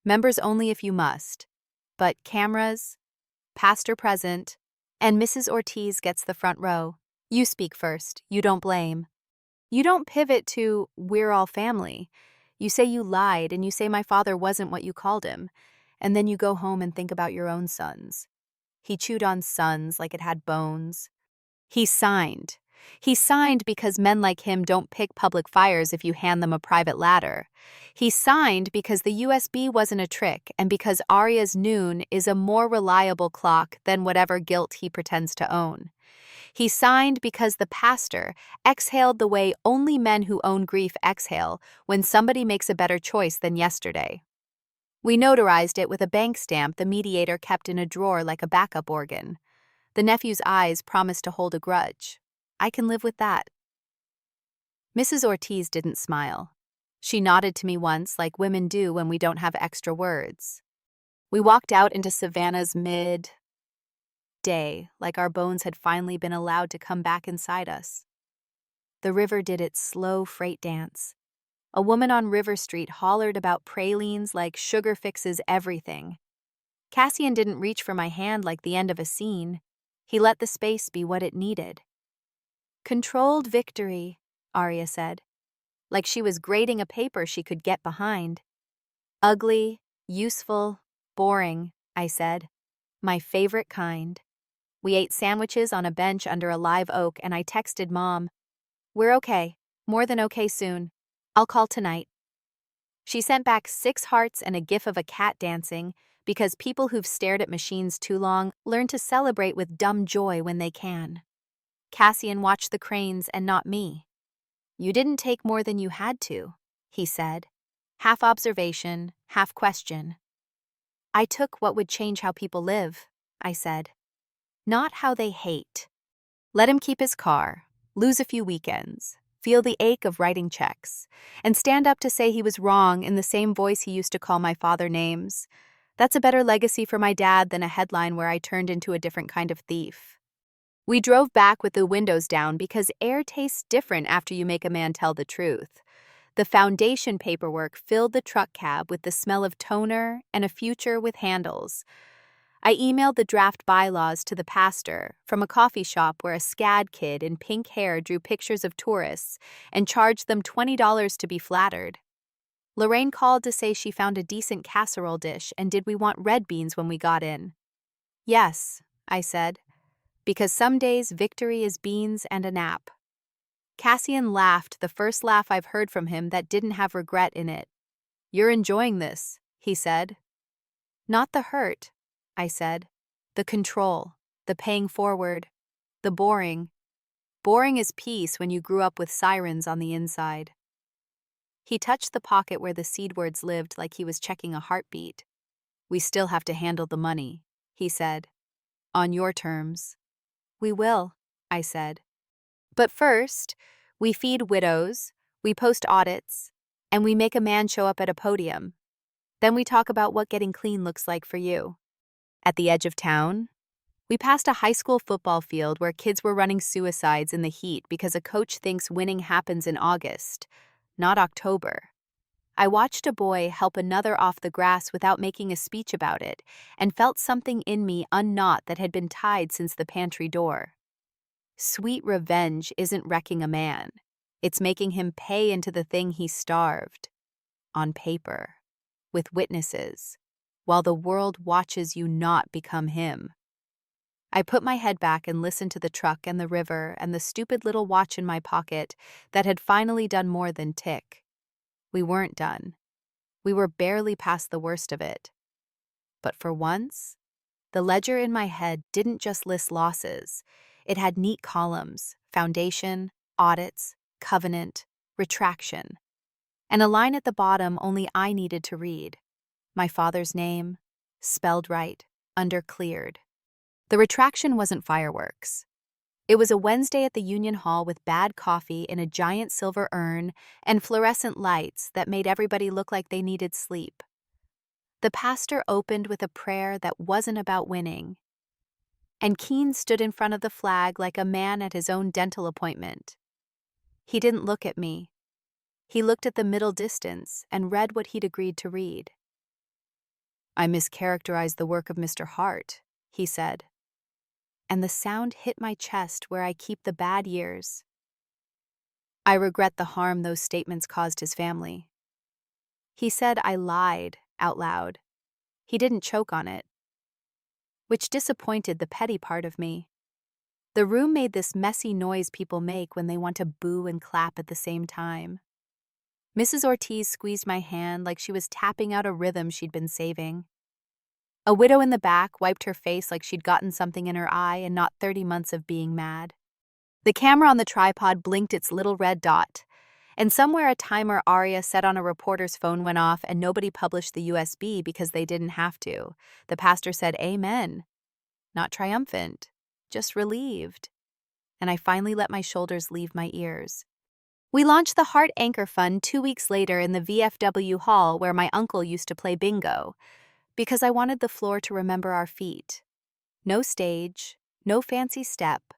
Members only if you must. But cameras, pastor present, and Mrs. Ortiz gets the front row. You speak first. You don't blame. You don't pivot to, 'we're all family.' You say you lied, and you say my father wasn't what you called him. And then you go home and think about your own sons." He chewed on sons like it had bones. He signed. He signed because men like him don't pick public fires if you hand them a private ladder. He signed because the USB wasn't a trick and because Arya's noon is a more reliable clock than whatever guilt he pretends to own. He signed because the pastor exhaled the way only men who own grief exhale when somebody makes a better choice than yesterday. We notarized it with a bank stamp the mediator kept in a drawer like a backup organ. The nephew's eyes promised to hold a grudge. I can live with that. Mrs. Ortiz didn't smile. She nodded to me once like women do when we don't have extra words. We walked out into Savannah's mid-day, like our bones had finally been allowed to come back inside us. The river did its slow freight dance. A woman on River Street hollered about pralines like sugar fixes everything. Cassian didn't reach for my hand like the end of a scene. He let the space be what it needed. "Controlled victory," Arya said, like she was grading a paper she could get behind. "Ugly, useful, boring," I said. "My favorite kind." We ate sandwiches on a bench under a live oak, and I texted Mom, "We're okay. More than okay soon. I'll call tonight." She sent back 6 hearts and a gif of a cat dancing, because people who've stared at machines too long learn to celebrate with dumb joy when they can. Cassian watched the cranes and not me. "You didn't take more than you had to," he said. Half observation, half question. "I took what would change how people live," I said. "Not how they hate." Let him keep his car, lose a few weekends, feel the ache of writing checks, and stand up to say he was wrong in the same voice he used to call my father names. That's a better legacy for my dad than a headline where I turned into a different kind of thief. We drove back with the windows down because air tastes different after you make a man tell the truth. The foundation paperwork filled the truck cab with the smell of toner and a future with handles. I emailed the draft bylaws to the pastor from a coffee shop where a scad kid in pink hair drew pictures of tourists and charged them $20 to be flattered. Lorraine called to say she found a decent casserole dish and did we want red beans when we got in. "Yes," I said, because some days victory is beans and a nap. Cassian laughed, the first laugh I've heard from him that didn't have regret in it. "You're enjoying this," he said. "Not the hurt," I said. "The control, the paying forward, the boring. Boring is peace when you grew up with sirens on the inside." He touched the pocket where the seed words lived like he was checking a heartbeat. "We still have to handle the money," he said. "On your terms." "We will," I said. "But first, we feed widows, we post audits, and we make a man show up at a podium. Then we talk about what getting clean looks like for you." At the edge of town, we passed a high school football field where kids were running suicides in the heat because a coach thinks winning happens in August, not October. I watched a boy help another off the grass without making a speech about it, and felt something in me unknot that had been tied since the pantry door. Sweet revenge isn't wrecking a man. It's making him pay into the thing he starved. On paper. With witnesses. While the world watches you not become him. I put my head back and listened to the truck and the river and the stupid little watch in my pocket that had finally done more than tick. We weren't done. We were barely past the worst of it. But for once, the ledger in my head didn't just list losses. It had neat columns, foundation, audits, covenant, retraction, and a line at the bottom only I needed to read. My father's name, spelled right, undercleared. The retraction wasn't fireworks. It was a Wednesday at the Union Hall with bad coffee in a giant silver urn and fluorescent lights that made everybody look like they needed sleep. The pastor opened with a prayer that wasn't about winning. And Keene stood in front of the flag like a man at his own dental appointment. He didn't look at me. He looked at the middle distance and read what he'd agreed to read. "I mischaracterized the work of Mr. Hart," he said. And the sound hit my chest where I keep the bad years. "I regret the harm those statements caused his family." He said I lied out loud. He didn't choke on it. Which disappointed the petty part of me. The room made this messy noise people make when they want to boo and clap at the same time. Mrs. Ortiz squeezed my hand like she was tapping out a rhythm she'd been saving. A widow in the back wiped her face like she'd gotten something in her eye and not 30 months of being mad. The camera on the tripod blinked its little red dot, and somewhere a timer aria set on a reporter's phone went off and nobody published the USB because they didn't have to. The pastor said, "Amen." Not triumphant, just relieved. And I finally let my shoulders leave my ears. We launched the Heart Anchor Fund 2 weeks later in the VFW hall where my uncle used to play bingo, because I wanted the floor to remember our feet. No stage, no fancy step,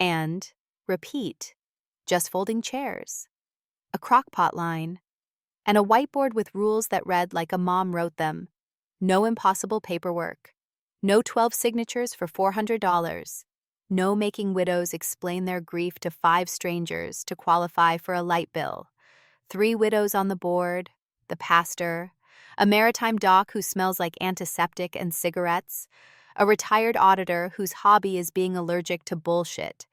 and, repeat, just folding chairs, a crock-pot line, and a whiteboard with rules that read like a mom wrote them. No impossible paperwork, no 12 signatures for $400, no making widows explain their grief to 5 strangers to qualify for a light bill, 3 widows on the board, the pastor, a maritime doc who smells like antiseptic and cigarettes, a retired auditor whose hobby is being allergic to bullshit,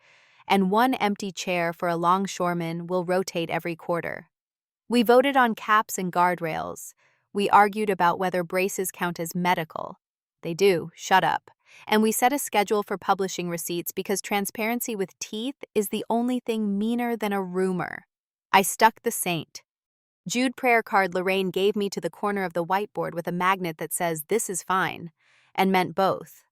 and one empty chair for a longshoreman will rotate every quarter. We voted on caps and guardrails. We argued about whether braces count as medical. They do, shut up. And we set a schedule for publishing receipts because transparency with teeth is the only thing meaner than a rumor. I stuck the saint. Jude prayer card Lorraine gave me to the corner of the whiteboard with a magnet that says, "This is fine," and meant both.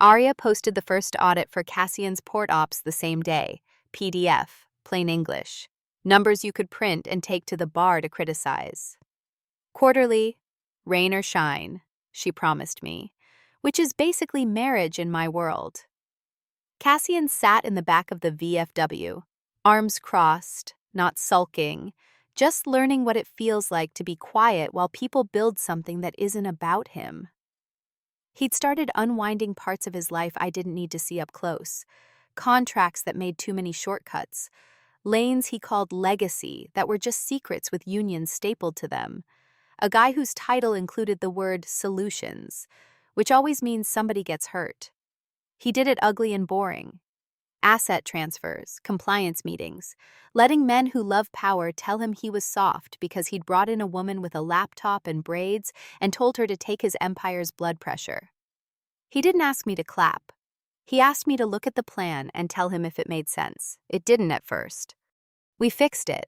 Aria posted the first audit for Cassian's port ops the same day, PDF, plain English. Numbers you could print and take to the bar to criticize. Quarterly, rain or shine, she promised me, which is basically marriage in my world. Cassian sat in the back of the VFW, arms crossed, not sulking, just learning what it feels like to be quiet while people build something that isn't about him. He'd started unwinding parts of his life I didn't need to see up close, contracts that made too many shortcuts, lanes he called legacy that were just secrets with unions stapled to them, a guy whose title included the word solutions, which always means somebody gets hurt. He did it ugly and boring. Asset transfers, compliance meetings, letting men who love power tell him he was soft because he'd brought in a woman with a laptop and braids and told her to take his empire's blood pressure. He didn't ask me to clap. He asked me to look at the plan and tell him if it made sense. It didn't at first. We fixed it.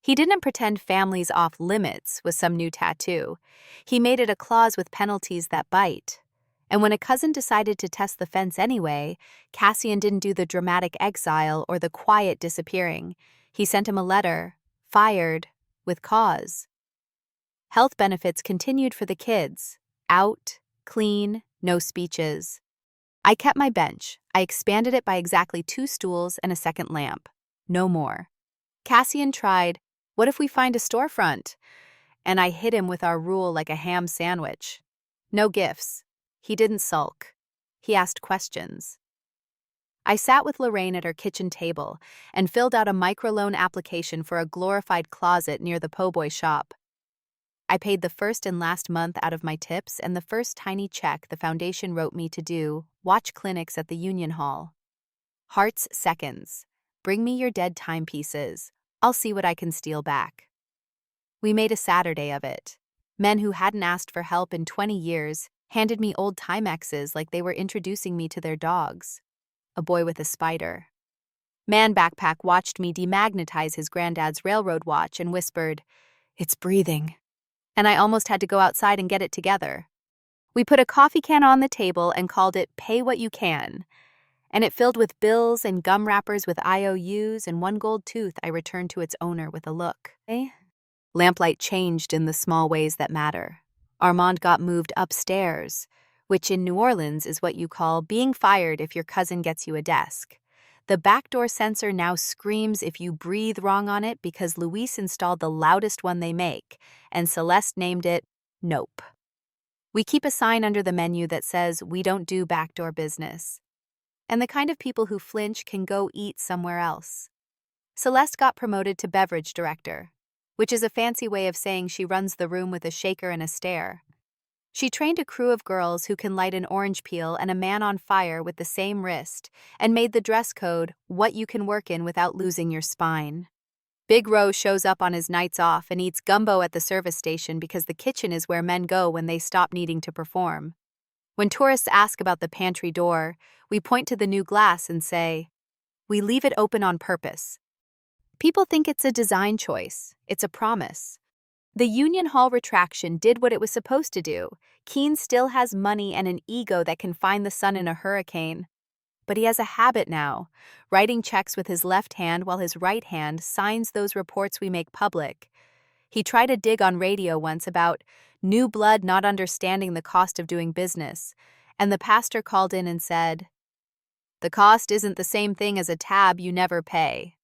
He didn't pretend families off limits with some new tattoo. He made it a clause with penalties that bite. And when a cousin decided to test the fence anyway, Cassian didn't do the dramatic exile or the quiet disappearing. He sent him a letter, fired, with cause. Health benefits continued for the kids. Out, clean, no speeches. I kept my bench. I expanded it by exactly 2 stools and a second lamp. No more. Cassian tried, "What if we find a storefront?" And I hit him with our rule like a ham sandwich. No gifts. He didn't sulk. He asked questions. I sat with Lorraine at her kitchen table and filled out a microloan application for a glorified closet near the po' boy shop. I paid the first and last month out of my tips and the first tiny check the foundation wrote me to do watch clinics at the Union Hall. Hearts seconds. Bring me your dead timepieces. I'll see what I can steal back. We made a Saturday of it. Men who hadn't asked for help in 20 years handed me old Timexes like they were introducing me to their dogs. A boy with a spider. Man backpack watched me demagnetize his granddad's railroad watch and whispered, "It's breathing." And I almost had to go outside and get it together. We put a coffee can on the table and called it Pay What You Can. And it filled with bills and gum wrappers with IOUs and one gold tooth I returned to its owner with a look. Lamplight changed in the small ways that matter. Armand got moved upstairs, which in New Orleans is what you call being fired if your cousin gets you a desk. The backdoor sensor now screams if you breathe wrong on it because Luis installed the loudest one they make, and Celeste named it Nope. We keep a sign under the menu that says we don't do backdoor business. And the kind of people who flinch can go eat somewhere else. Celeste got promoted to beverage director, which is a fancy way of saying she runs the room with a shaker and a stare. She trained a crew of girls who can light an orange peel and a man on fire with the same wrist, and made the dress code what you can work in without losing your spine. Big Ro shows up on his nights off and eats gumbo at the service station because the kitchen is where men go when they stop needing to perform. When tourists ask about the pantry door, we point to the new glass and say, "We leave it open on purpose." People think it's a design choice. It's a promise. The Union Hall retraction did what it was supposed to do. Keene still has money and an ego that can find the sun in a hurricane. But he has a habit now, writing checks with his left hand while his right hand signs those reports we make public. He tried a dig on radio once about new blood not understanding the cost of doing business, and the pastor called in and said, "The cost isn't the same thing as a tab you never pay."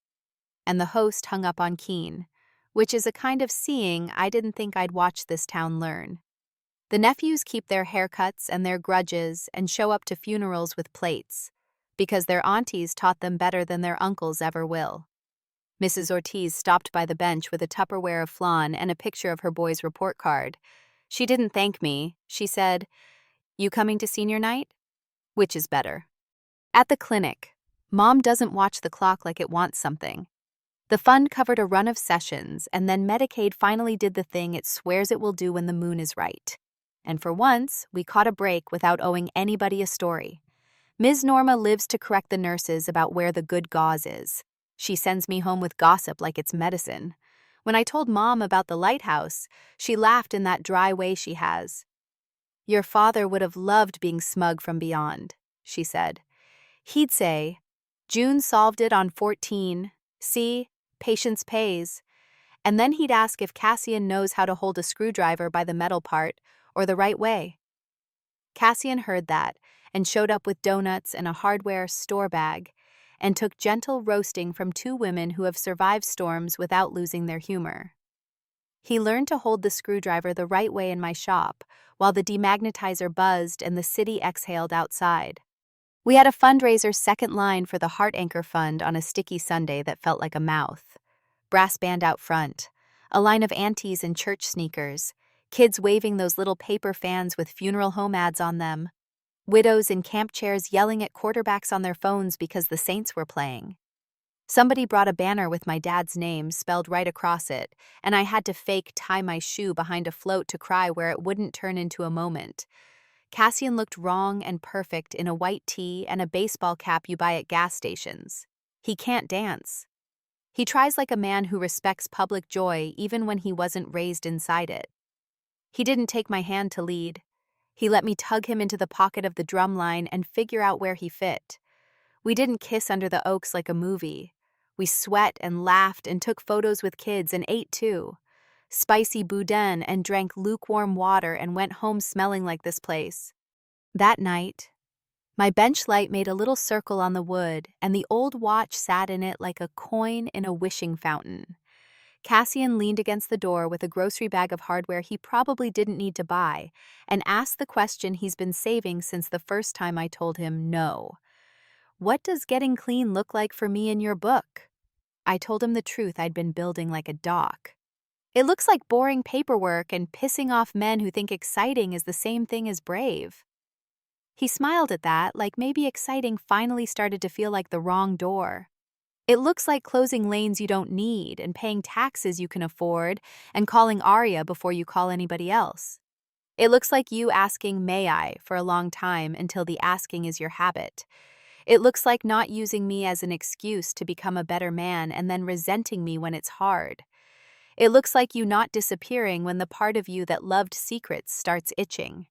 And the host hung up on Keene, which is a kind of seeing I didn't think I'd watch this town learn. The nephews keep their haircuts and their grudges and show up to funerals with plates, because their aunties taught them better than their uncles ever will. Mrs. Ortiz stopped by the bench with a Tupperware of flan and a picture of her boy's report card. She didn't thank me. She said, "You coming to senior night?" Which is better? At the clinic, Mom doesn't watch the clock like it wants something. The fund covered a run of sessions, and then Medicaid finally did the thing it swears it will do when the moon is right. And for once, we caught a break without owing anybody a story. Ms. Norma lives to correct the nurses about where the good gauze is. She sends me home with gossip like it's medicine. When I told Mom about the lighthouse, she laughed in that dry way she has. "Your father would have loved being smug from beyond," she said. He'd say, "June solved it on 14. See, patience pays." And then he'd ask if Cassian knows how to hold a screwdriver by the metal part or the right way. Cassian heard that and showed up with donuts and a hardware store bag and took gentle roasting from two women who have survived storms without losing their humor. He learned to hold the screwdriver the right way in my shop while the demagnetizer buzzed and the city exhaled outside. We had a fundraiser second line for the Heart Anchor Fund on a sticky Sunday that felt like a mouth. Brass band out front, a line of aunties in church sneakers, kids waving those little paper fans with funeral home ads on them, widows in camp chairs yelling at quarterbacks on their phones because the Saints were playing. Somebody brought a banner with my dad's name spelled right across it, and I had to fake tie my shoe behind a float to cry where it wouldn't turn into a moment. Cassian looked wrong and perfect in a white tee and a baseball cap you buy at gas stations. He can't dance. He tries like a man who respects public joy even when he wasn't raised inside it. He didn't take my hand to lead. He let me tug him into the pocket of the drum line and figure out where he fit. We didn't kiss under the oaks like a movie. We sweat and laughed and took photos with kids and ate too. Spicy boudin and drank lukewarm water and went home smelling like this place. That night, my bench light made a little circle on the wood and the old watch sat in it like a coin in a wishing fountain. Cassian leaned against the door with a grocery bag of hardware he probably didn't need to buy and asked the question he's been saving since the first time I told him no. "What does getting clean look like for me in your book?" I told him the truth I'd been building like a dock. "It looks like boring paperwork and pissing off men who think exciting is the same thing as brave." He smiled at that, like maybe exciting finally started to feel like the wrong door. "It looks like closing lanes you don't need and paying taxes you can afford and calling Arya before you call anybody else. It looks like you asking 'may I' for a long time until the asking is your habit. It looks like not using me as an excuse to become a better man and then resenting me when it's hard. It looks like you not disappearing when the part of you that loved secrets starts itching."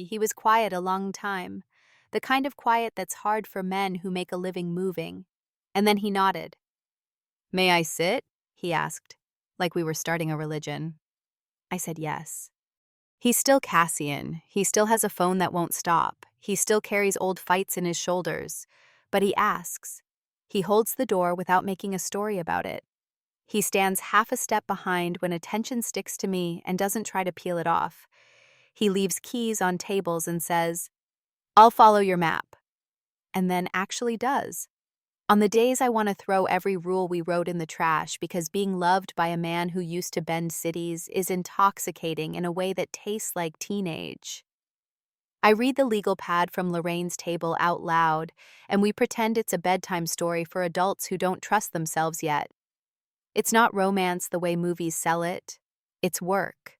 He was quiet a long time, the kind of quiet that's hard for men who make a living moving. And then he nodded. "May I sit?" he asked, like we were starting a religion. I said yes. He's still Cassian. He still has a phone that won't stop. He still carries old fights in his shoulders. But he asks. He holds the door without making a story about it. He stands half a step behind when attention sticks to me and doesn't try to peel it off. He leaves keys on tables and says, "I'll follow your map." And then actually does. On the days I want to throw every rule we wrote in the trash because being loved by a man who used to bend cities is intoxicating in a way that tastes like teenage. I read the legal pad from Lorraine's table out loud, and we pretend it's a bedtime story for adults who don't trust themselves yet. It's not romance the way movies sell it. It's work.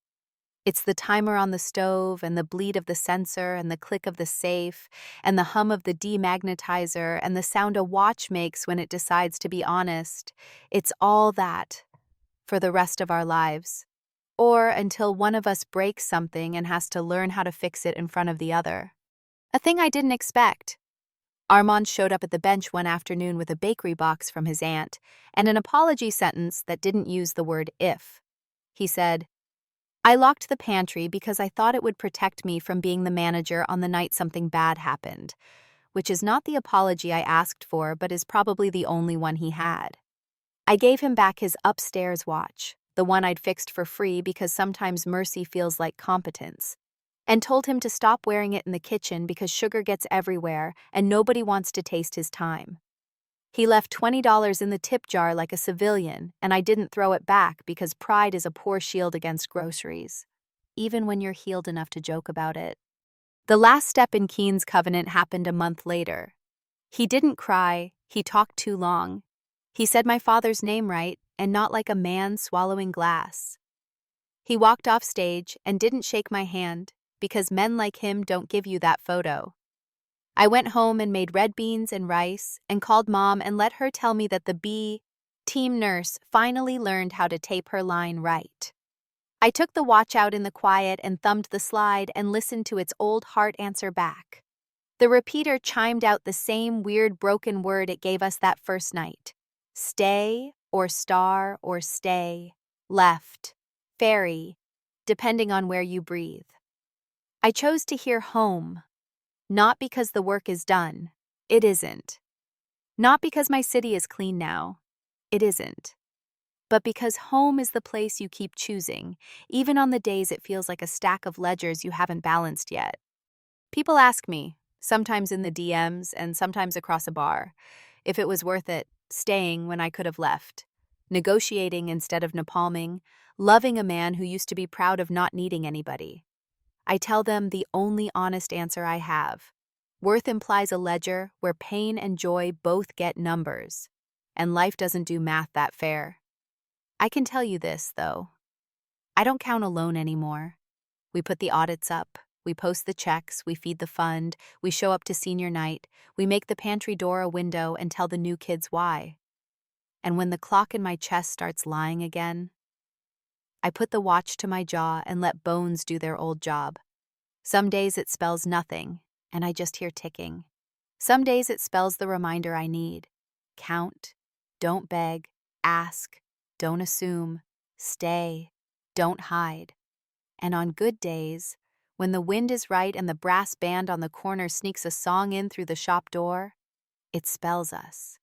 It's the timer on the stove and the bleed of the sensor and the click of the safe and the hum of the demagnetizer and the sound a watch makes when it decides to be honest. It's all that for the rest of our lives. Or until one of us breaks something and has to learn how to fix it in front of the other. A thing I didn't expect. Armand showed up at the bench one afternoon with a bakery box from his aunt and an apology sentence that didn't use the word if. He said, "I locked the pantry because I thought it would protect me from being the manager on the night something bad happened," which is not the apology I asked for but is probably the only one he had. I gave him back his upstairs watch, the one I'd fixed for free because sometimes mercy feels like competence, and told him to stop wearing it in the kitchen because sugar gets everywhere and nobody wants to taste his time. He left $20 in the tip jar like a civilian, and I didn't throw it back because pride is a poor shield against groceries. even when you're healed enough to joke about it. The last step in Keen's covenant happened a month later. He didn't cry, he talked too long. He said my father's name right, and not like a man swallowing glass. He walked off stage and didn't shake my hand, because men like him don't give you that photo. I went home and made red beans and rice, and called Mom and let her tell me that the team nurse finally learned how to tape her line right. I took the watch out in the quiet and thumbed the slide and listened to its old heart answer back. The repeater chimed out the same weird broken word it gave us that first night. Stay, or star, or stay, left, ferry, depending on where you breathe. I chose to hear home, not because the work is done. It isn't. Not because my city is clean now. It isn't. But because home is the place you keep choosing, even on the days it feels like a stack of ledgers you haven't balanced yet. People ask me, sometimes in the DMs and sometimes across a bar, if it was worth it, staying when I could have left, negotiating instead of napalming, loving a man who used to be proud of not needing anybody. I tell them the only honest answer I have. Worth implies a ledger where pain and joy both get numbers, and life doesn't do math that fair. I can tell you this, though. I don't count alone anymore. We put the audits up, we post the checks, we feed the fund, we show up to senior night, we make the pantry door a window and tell the new kids why. And when the clock in my chest starts lying again, I put the watch to my jaw and let bones do their old job. Some days it spells nothing, and I just hear ticking. Some days it spells the reminder I need. Count, don't beg, ask, don't assume, stay, don't hide. And on good days, when the wind is right and the brass band on the corner sneaks a song in through the shop door, it spells us.